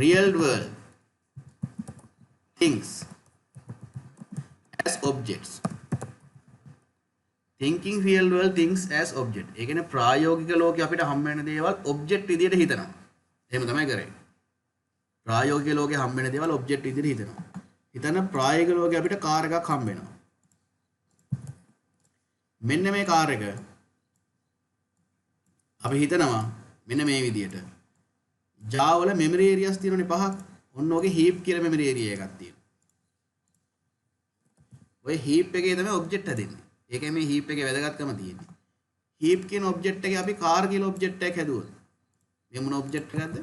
real world things as objects. thinking real world things as object. ඒ කියන්නේ ප්‍රායෝගික ලෝකේ අපිට හම්බ වෙන දේවල් object විදියට හිතනවා. එහෙම තමයි කරන්නේ. ප්‍රායෝගික ලෝකේ හම්බ වෙන දේවල් object විදියට හිතනවා. හිතන ප්‍රායෝගික ලෝකේ අපිට කාර් එකක් හම්බ වෙනවා. මෙන්න මේ කාර් එක අපි හිතනවා මෙන්න මේ විදියට. Java වල memory areas තියෙනනේ පහක්. ඔන්න ඔගේ heap කියලා memory area එකක් තියෙනවා. ඔය heap එකේ තමයි object හැදෙන්නේ. ඒකයි මේ heap එකේ වැදගත්කම තියෙන්නේ. heap කියන object එකේ අපි car කියලා object එකක් හැදුවොත්. මේ මොන object එකක්ද?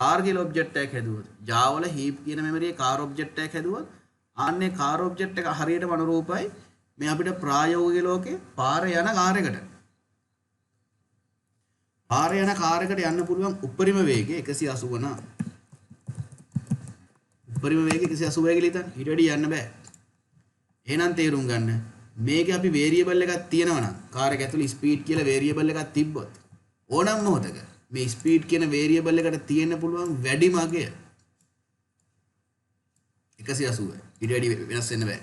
car කියලා object එකක් හැදුවොත්. Java වල heap කියන memory එකේ car object එකක් හැදුවොත් ආන්නේ car object එක හරියටම අනුරූපයි මේ අපිට ප්‍රායෝගික ලෝකේ පාරේ යන කාර් එකට. පාරේ යන කාර් එකට යන්න පුළුවන් උපරිම වේගය 180 නා. උපරිම වේගය 180 කියලා හිතන්න. ඊට වැඩි යන්න බෑ. එහෙනම් තේරුම් ගන්න මේකේ අපි වේරියබල් එකක් තියෙනවා නම් කාර් එක ඇතුළේ ස්පීඩ් කියලා වේරියබල් එකක් තිබ්බොත් ඕනම මොහොතක මේ ස්පීඩ් කියන වේරියබල් එකට තියෙන්න පුළුවන් වැඩිම අගය 180. ඊට වැඩි වෙනස් වෙන්න බෑ.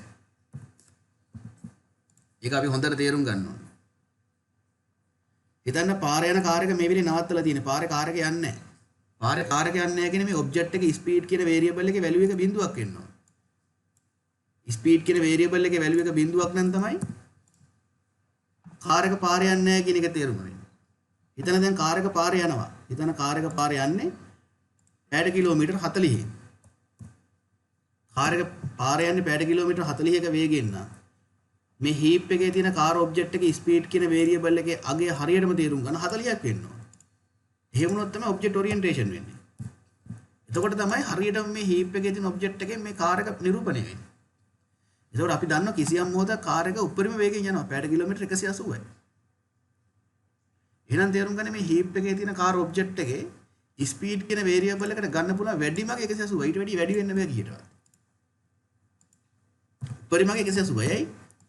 ඒක අපි හොඳට තේරුම් ගන්න ඕනේ. හිතන්න පාරේ යන කාර් එක මේ විදිහේ නවත්තලා තියෙන. පාරේ කාර් එක යන්නේ නැහැ. පාරේ කාර් එක යන්නේ නැහැ කියන්නේ මේ ඔබ්ජෙක්ට් එකේ ස්පීඩ් කියන වේරියබල් එකේ වැලියු එක බිඳුවක් වෙන්න ඕන. ස්පීඩ් කියන වේරියබල් එකේ වැලියු එක බිඳුවක් නම් තමයි කාර් එක පාරේ යන්නේ නැහැ කියන එක තේරුම් ගන්න. හිතන්න දැන් කාර් එක පාරේ යනවා. හිතන්න කාර් එක පාරේ යන්නේ පැයට කිලෝමීටර් 40. කාර් එක පාරේ යන්නේ පැයට කිලෝමීටර් 40ක වේගෙන් නම් මේ heap එකේ තියෙන car object එකේ speed කියන variable එකේ අගය හරියටම තේරුම් ගන්න 40ක් වෙන්න ඕන. එහෙම වුණොත් තමයි object orientation වෙන්නේ. එතකොට තමයි හරියටම මේ heap එකේ තියෙන object එකෙන් මේ car එක නිරූපණය වෙන්නේ. එතකොට අපි දන්නවා කිසියම් මොහොතක car එක උඩරිම වේගයෙන් යනවා පැයට කිලෝමීටර් 180යි. එහෙනම් තේරුම් ගන්න මේ heap එකේ තියෙන car object එකේ speed කියන variable එකට ගන්න පුළුවන් වැඩිම අගය 180යි. ඊට වැඩි වෙන්න බෑ කීයටවත්. උඩරිම අගය 180යි.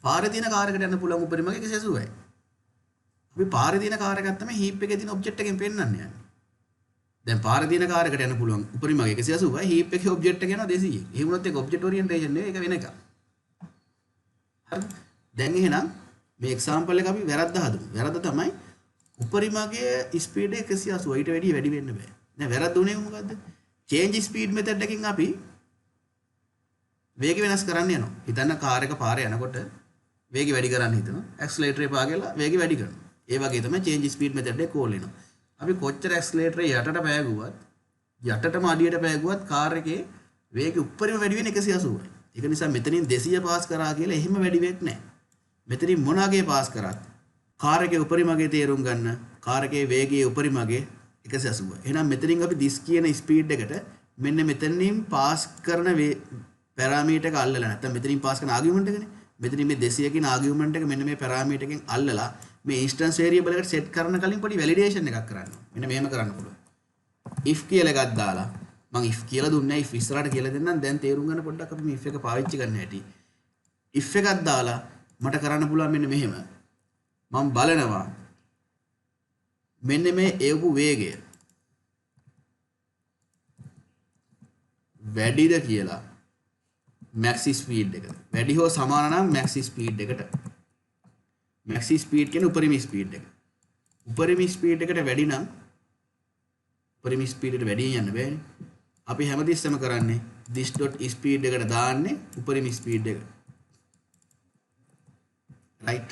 පාරේ තියෙන කාර් එකට යන්න පුළුවන් උඩරිම අගය 180යි. අපි පාරේ තියෙන කාර් එකක් තමයි heap එකේ තියෙන object එකෙන් පෙන්නන්න යන්නේ. දැන් පාරේ තියෙන කාර් එකට යන්න පුළුවන් උඩරිම අගය 180යි. heap එකේ object එක යනවා 200යි. එහෙම වුණොත් ඒක object orientation නෙවෙයි ඒක වෙන එකක්. හරිද? දැන් එහෙනම් මේ example එක අපි වැරද්ද හදමු. වැරද්ද තමයි උඩරිම අගයේ speed එක 180යි. ඊට වැඩි වෙන්න බෑ. දැන් වැරද්ද උනේ මොකද්ද? change speed method එකකින් අපි වේගය වෙනස් කරන්න යනවා. හිතන්න කාර් එක පාරේ යනකොට වේගය වැඩි කරන්න හිතනවා. ඇක්සලරේටර් එක පාගලා වේගය වැඩි කරනවා. ඒ වගේ තමයි change speed method එක කෝල් වෙනවා. අපි කොච්චර ඇක්සලරේටර් යටට පෑගුවත් යටටම අඩියට පෑගුවත් කාර් එකේ වේගය උඩරිම වැඩි වෙන 180යි. ඒක නිසා මෙතනින් 200 පාස් කරා කියලා එහෙම වැඩි වෙන්නේ නැහැ. මෙතනින් මොනවාගේ පාස් කරත් කාර් එකේ උඩරිමගේ තේරුම් ගන්න කාර් එකේ වේගයේ උඩරිමගේ 180. එහෙනම් මෙතනින් අපි this කියන ස්පීඩ් එකට මෙන්න මෙතනින් පාස් කරන පැරාමීටර් එක අල්ලලා නැත්නම් මෙතනින් පාස් කරන ආගියුමන්ට් එකනේ. මෙතනින් මේ 200 කියන ආගියුමන්ට් එක මෙන්න මේ පැරාමීටර් එකෙන් අල්ලලා මේ ඉන්ස්ටන්ස් වේරියබල් එකට සෙට් කරන කලින් පොඩි වැලිඩේෂන් එකක් කරන්න. මෙන්න මෙහෙම කරන්න පුළුවන්. if කියලා එකක් දාලා මම if කියලා දුන්නේ if ඉස්සරහට කියලා දෙන්නම් දැන් තේරුම් ගන්න පොඩ්ඩක් අපි මේ if එක පාවිච්චි කරන්න හැටි. if එකක් දාලා මට කරන්න පුළුවන් මෙන්න මෙහෙම. මම බලනවා මෙන්න මේ එවපු වේගය වැඩිද කියලා max speed එකට. වැඩි හෝ සමාන නම් max speed එකට. max speed කියන්නේ උපරිම ස්පීඩ් එක. උපරිම ස්පීඩ් එකට වැඩි නම් උපරිම ස්පීඩ් එකට වැඩි යන්න බෑනේ. අපි හැමතිස්සෙම කරන්නේ this dot speed එකට දාන්නේ උපරිම ස්පීඩ් එක. right.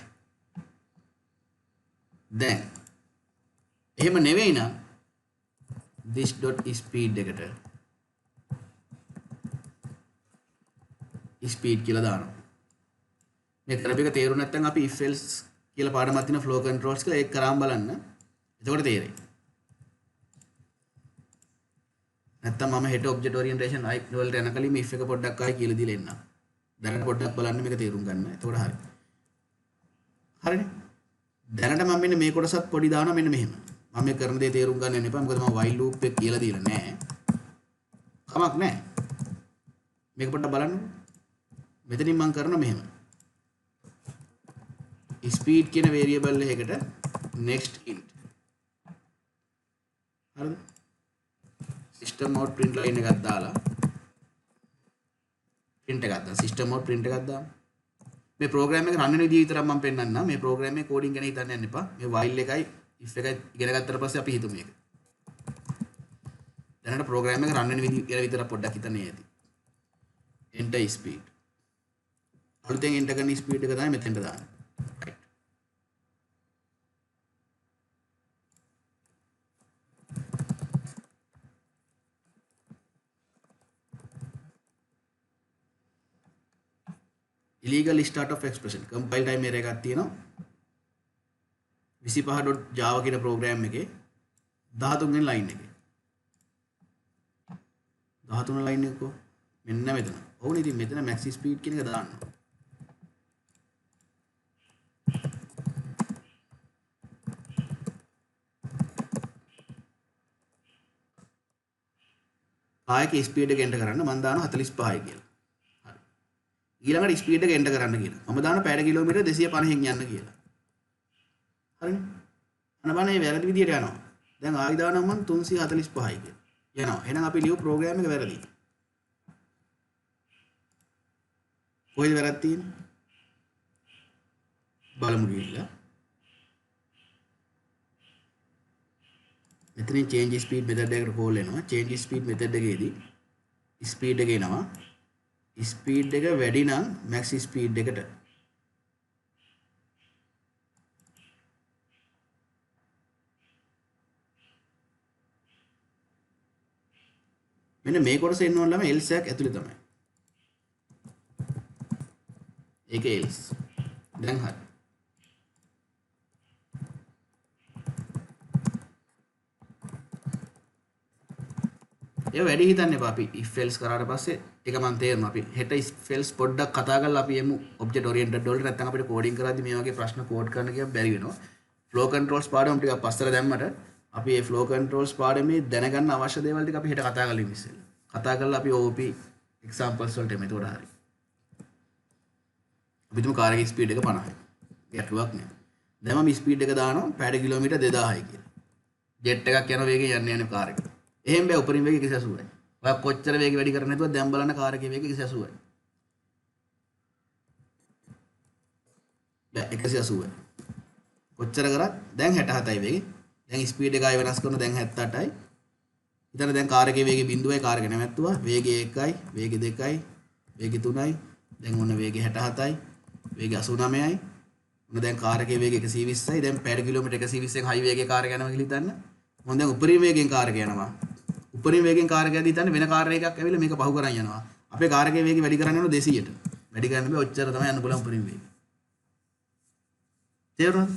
දැන් එහෙම නෙවෙයි නම් this dot speed එකට ස්පීඩ් කියලා දානවා. මේ කරපු එක තේරුම් නැත්නම් අපි if else කියලා පාඩමක් තියෙන flow controls කියලා ඒක කරාම බලන්න. එතකොට තේරෙයි. නැත්නම් මම හෙට object orientation වලට යන කලින් මේ if එක පොඩ්ඩක් ආයි කියලා දීලා එන්නම්. දැනට පොඩ්ඩක් බලන්න මේක තේරුම් ගන්න. එතකොට හරි. හරිනේ. දැනට මම මෙන්න මේ කොටසත් පොඩි දානවා මෙන්න මෙහෙම. මම මේ කරන දේ තේරුම් ගන්න යන්න එපා. මොකද මම while loop එක කියලා දීලා නැහැ. කමක් නැහැ. මේක පොඩ්ඩක් බලන්න. මෙතනින් මම කරන මෙහෙම. speed කියන variable එකකට next int. හරිද? system out print line එකක් දාලා print එකක් දාලා system out print එකක් දාමු. මේ program එක run වෙන විදිහ විතරක් මම පෙන්නන්නම්. මේ program එකේ coding ගැන හිතන්න යන්න එපා. මේ while එකයි if එකයි ඉගෙන ගත්තට පස්සේ අපි හිතමු මේක. දැනට program එක run වෙන විදිහ ගැන විතරක් පොඩ්ඩක් හිතන්න ඇති. enter speed. අලුතෙන් enter කරන speed එක තමයි මෙතෙන්ට දාන්නේ. right. illegal start of expression compile time error එකක් තියෙනවා 25.java කියන program එකේ 13 වෙනි line එකේ 13 line එක මෙන්න මෙතන. ඔවුන් ඉතින් මෙතන max speed කියන එක දාන්න. ආයක ස්පීඩ් එක එන්ටර් කරන්න මම දානවා 45යි කියලා. හරි. ඊළඟට ස්පීඩ් එක එන්ටර් කරන්න කියලා. මම දානවා පැය කිලෝමීටර් 250න් යන්න කියලා. හරිනේ. අන්න බලන්න මේ වැරදි විදියට යනවා. දැන් ආයි දානවා මම 345යි කියලා. යනවා. එහෙනම් අපි ලියු ප්‍රෝග්‍රෑම් එක වැරදි. කොහෙද වැරද්ද තියෙන්නේ? බලමු ගිහිල්ලා. මෙතනින් change speed method එකට call වෙනවා. change speed method එකේදී speed එක එනවා. speed එක වැඩි නම් max speed එකට මෙන්න මේ කොටස එන්න ඕන ළම else එකක් ඇතුලේ තමයි. ඒක else. දැන් හරි. ඒ වැඩි හිතන්න එපා අපි if else කරාට පස්සේ ඒක මම තේරෙනවා අපි හෙට if else පොඩ්ඩක් කතා කරලා අපි එමු object oriented වලට නැත්නම් අපිට coding කරද්දි මේ වගේ ප්‍රශ්න code කරන්න කියව බැරි වෙනවා flow controls පාඩම ටිකක් පස්සට දැම්මට අපි මේ flow controls පාඩමේ දැනගන්න අවශ්‍ය දේවල් ටික අපි හෙට කතා කරලා ඉස්සෙල්ලා කතා කරලා අපි OOP examples වලට එමු එතකොට හරි අපි තුමු කාර් එකේ ස්පීඩ් එක 50යි ගැටලුවක් නෑ දැන් මම ස්පීඩ් එක දානවා පැය කිලෝමීටර් 2000යි කියලා ජෙට් එකක් යන වේගයෙන් යන්නේ කාර් එක එහෙම බෑ උපරිම වේගය 180යි. ඔයා කොච්චර වේගය වැඩි කරන්නේ නැතුව දැන් බලන්න කාර් එකේ වේගය 180යි. දැන් 180යි. කොච්චර කරත් දැන් 67යි වේගය. දැන් ස්පීඩ් එක ආයෙ වෙනස් කරන දැන් 78යි. ඊතර දැන් කාර් එකේ වේගය බිඳුවයි කාර් එක නැවැත්තුවා. වේගය 1යි, වේගය 2යි, වේගය 3යි. දැන් ඔන්න වේගය 67යි, වේගය 89යි. ඔන්න දැන් කාර් එකේ වේගය 120යි. දැන් පැය කිලෝමීටර් 120න් හයි වේගයේ කාර් එක යනවා කියලා හිතන්න. මොන් දැන් උපරිම වේගෙන් කාර් එක යනවා. උපරිම වේගෙන් කාර් එක යද්දි හිතන්නේ වෙන කාර් එකක් ඇවිල්ලා මේක පහු කරන් යනවා. අපේ කාර් එකේ වේගය වැඩි කරන්න යනවා 200ට. වැඩි කරන්න බෑ ඔච්චර තමයි යන්න පුළුවන් උපරිම වේගය. තේරුණාද?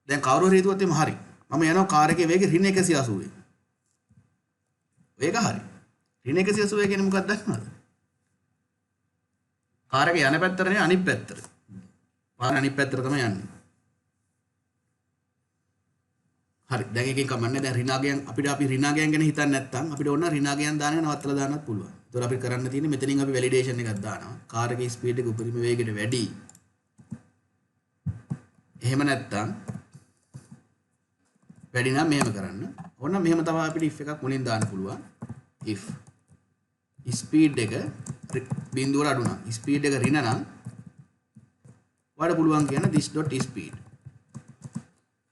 දැන් කවුරු හරි හිතුවත් එම හරි. මම යනවා කාර් එකේ වේගය ඍණ 180. ඒක හරි. ඍණ 180 කියන්නේ මොකක්ද දන්නවද? කාර් එක යන පැත්තට නෙවෙයි අනිත් පැත්තට. පාර අනිත් පැත්තට තමයි යන්නේ. හරි. දැන් එකකින් කමන්නේ දැන් ඍණාගයන් අපි ඍණාගයන් ගැන හිතන්නේ නැත්නම් අපිට ඕන ඍණාගයන් දාන එක නවත්තලා දාන්නත් පුළුවන්. ඒතකොට අපි කරන්න තියෙන්නේ මෙතනින් අපි වැලිඩේෂන් එකක් දානවා. කාර් එකේ ස්පීඩ් එක උපරිම වේගයට වැඩි. එහෙම නැත්නම් වැඩි නම් මෙහෙම කරන්න. ඕන මෙහෙම තමයි අපිට if එකක් මුලින් දාන්න පුළුවන්. if ස්පීඩ් එක බිඳුවට අඩු නම් ස්පීඩ් එක ඍණ නම් වඩ පුළුවන් කියන this dot speed.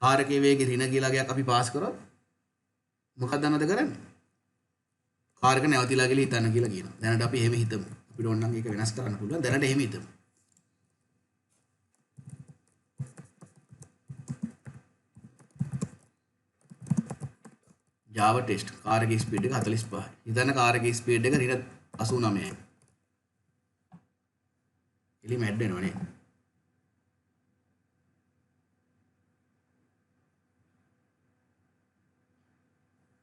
කාර් එකේ වේගය ඍණ කියලා ගයක් අපි පාස් කරොත් මොකක්ද දන්නවද කරන්නේ? කාර් එක නැවතිලා කියලා හිතන්න කියලා කියනවා. දැනට අපි එහෙම හිතමු. අපිට ඕන නම් ඒක වෙනස් කරන්න පුළුවන්. දැනට එහෙම හිතමු. Java test කාර් එකේ ස්පීඩ් එක 45යි. හිතන්න කාර් එකේ ස්පීඩ් එක ඍණ 89යි. එලි මැඩ් වෙනවා නේ.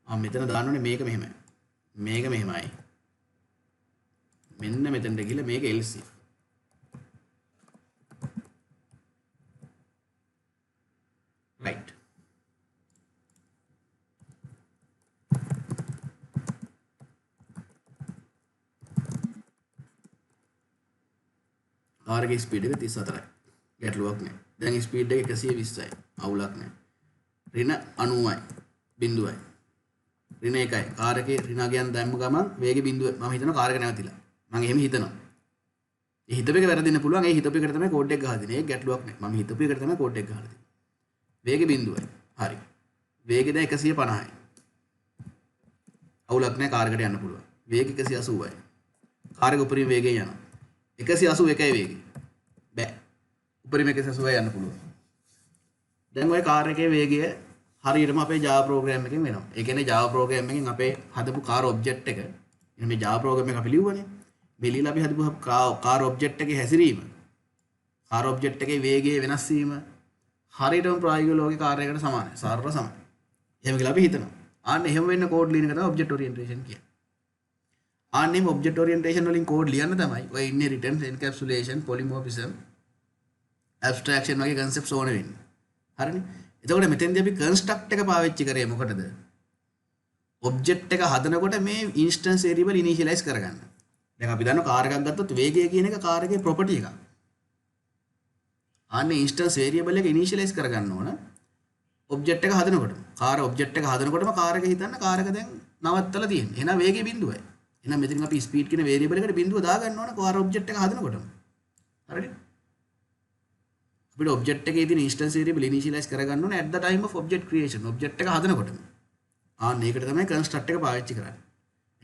මෙතන දාන්න ඕනේ මේක මෙහෙමයි. මේක මෙහෙමයි. මෙන්න මෙතනට ගිහලා මේක else. right. කාර් එකේ ස්පීඩ් එක 34යි. ගැටලුවක් නැහැ. දැන් ස්පීඩ් එක 120යි. අවුලක් නැහැ. ඍණ 90යි. බිඳුවයි. ඍණ 1යි. කාර් එකේ ඍණාගයන් දැම්ම ගමන් වේගෙ බිඳුව මම හිතනවා කාර් එක නැවතිලා. මම එහෙම හිතනවා. ඒ හිතපු එක වැරදින්න පුළුවන්. ඒ හිතපු එකට තමයි කෝඩ් එක ගහලා දෙන්නේ. ඒක ගැටලුවක් නැහැ. මම හිතපු එකට තමයි කෝඩ් එක ගහලා දෙන්නේ. වේගෙ බිඳුවයි. හරි. වේගෙ දැන් 150යි. අවුලක් නැහැ කාර් එකට යන්න පුළුවන්. වේගෙ 180යි. කාර් එක උපරිම වේගයෙන් යනවා. 181යි වේගය. බෑ. උපරිම 180යි යන්න පුළුවන්. දැන් ওই කාර් එකේ වේගය හරියටම අපේ Java program එකෙන් වෙනවා. ඒ කියන්නේ Java program එකෙන් අපේ හදපු car object එක මේ Java program එක අපි ලිව්වනේ. මේ ලියලා අපි හදපු car object එකේ හැසිරීම. car object එකේ වේගය වෙනස් වීම හරියටම ප්‍රායෝගික ලෝකේ car එකකට සමානයි. සාරව සමානයි. එහෙම කියලා අපි හිතනවා. ආන්න එහෙම වෙන්න code ලියන එක තමයි object orientation කියන්නේ. ආන්නේ object orientation වලින් code ලියන්න තමයි ඔය inheritance, encapsulation, polymorphism, abstraction වගේ concepts ඕන වෙන්නේ. හරිනේ? එතකොට මෙතෙන්දී අපි construct එක පාවිච්චි කරේ මොකටද? object එක හදනකොට මේ instance variable initialize කරගන්න. දැන් අපි දන්නවා car එකක් ගත්තොත් වේගය කියන එක car එකේ property එකක්. ආන්නේ instance variable එක initialize කරගන්න ඕන object එක හදනකොටම. car object එක හදනකොටම car එක හිතන්න car එක දැන් නවත්තලා තියෙන්නේ. එහෙනම් වේගය බිඳුවයි. එහෙනම් මෙතනින් අපි speed කියන variable එකට බිඳුව දාගන්න ඕන car object එක හදනකොටම. හරිද? අපිට object එකේ තියෙන instance variable initialize කරගන්න ඕනේ at the time of object creation. object එක හදනකොටම. ආන්න ඒකට තමයි construct එක පාවිච්චි කරන්නේ.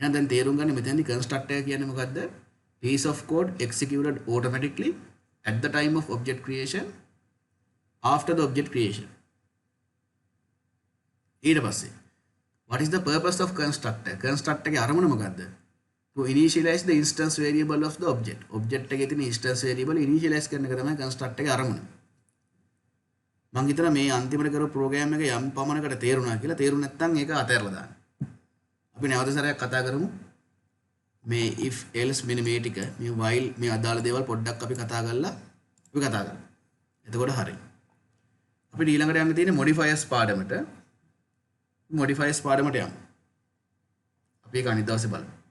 එහෙනම් දැන් තේරුම් ගන්න මෙතනදී construct එක කියන්නේ මොකද්ද? piece of code executed automatically at the time of object creation after the object creation. ඊට පස්සේ what is the purpose of constructor? constructor එකේ අරමුණ මොකද්ද? to initialize the instance variable of the object. object එකේ තියෙන instance variable initialize කරන එක තමයි construct එකේ අරමුණ. මම හිතනවා මේ අන්තිමට කරපු ප්‍රෝග්‍රෑම් එක යම් පමණකට තේරුණා කියලා. තේරුණ නැත්නම් ඒක අතහැරලා දාන්න. අපි නැවත සැරයක් කතා කරමු. මේ if else මෙන්න මේ ටික මේ while මේ අදාළ දේවල් පොඩ්ඩක් අපි කතා කරලා අපි කතා කරමු. එතකොට හරි. අපිට ඊළඟට යන්න තියෙන්නේ modifiers පාඩමට. modifiers පාඩමට යමු. අපි ඒක අනිත් දවසේ බලමු.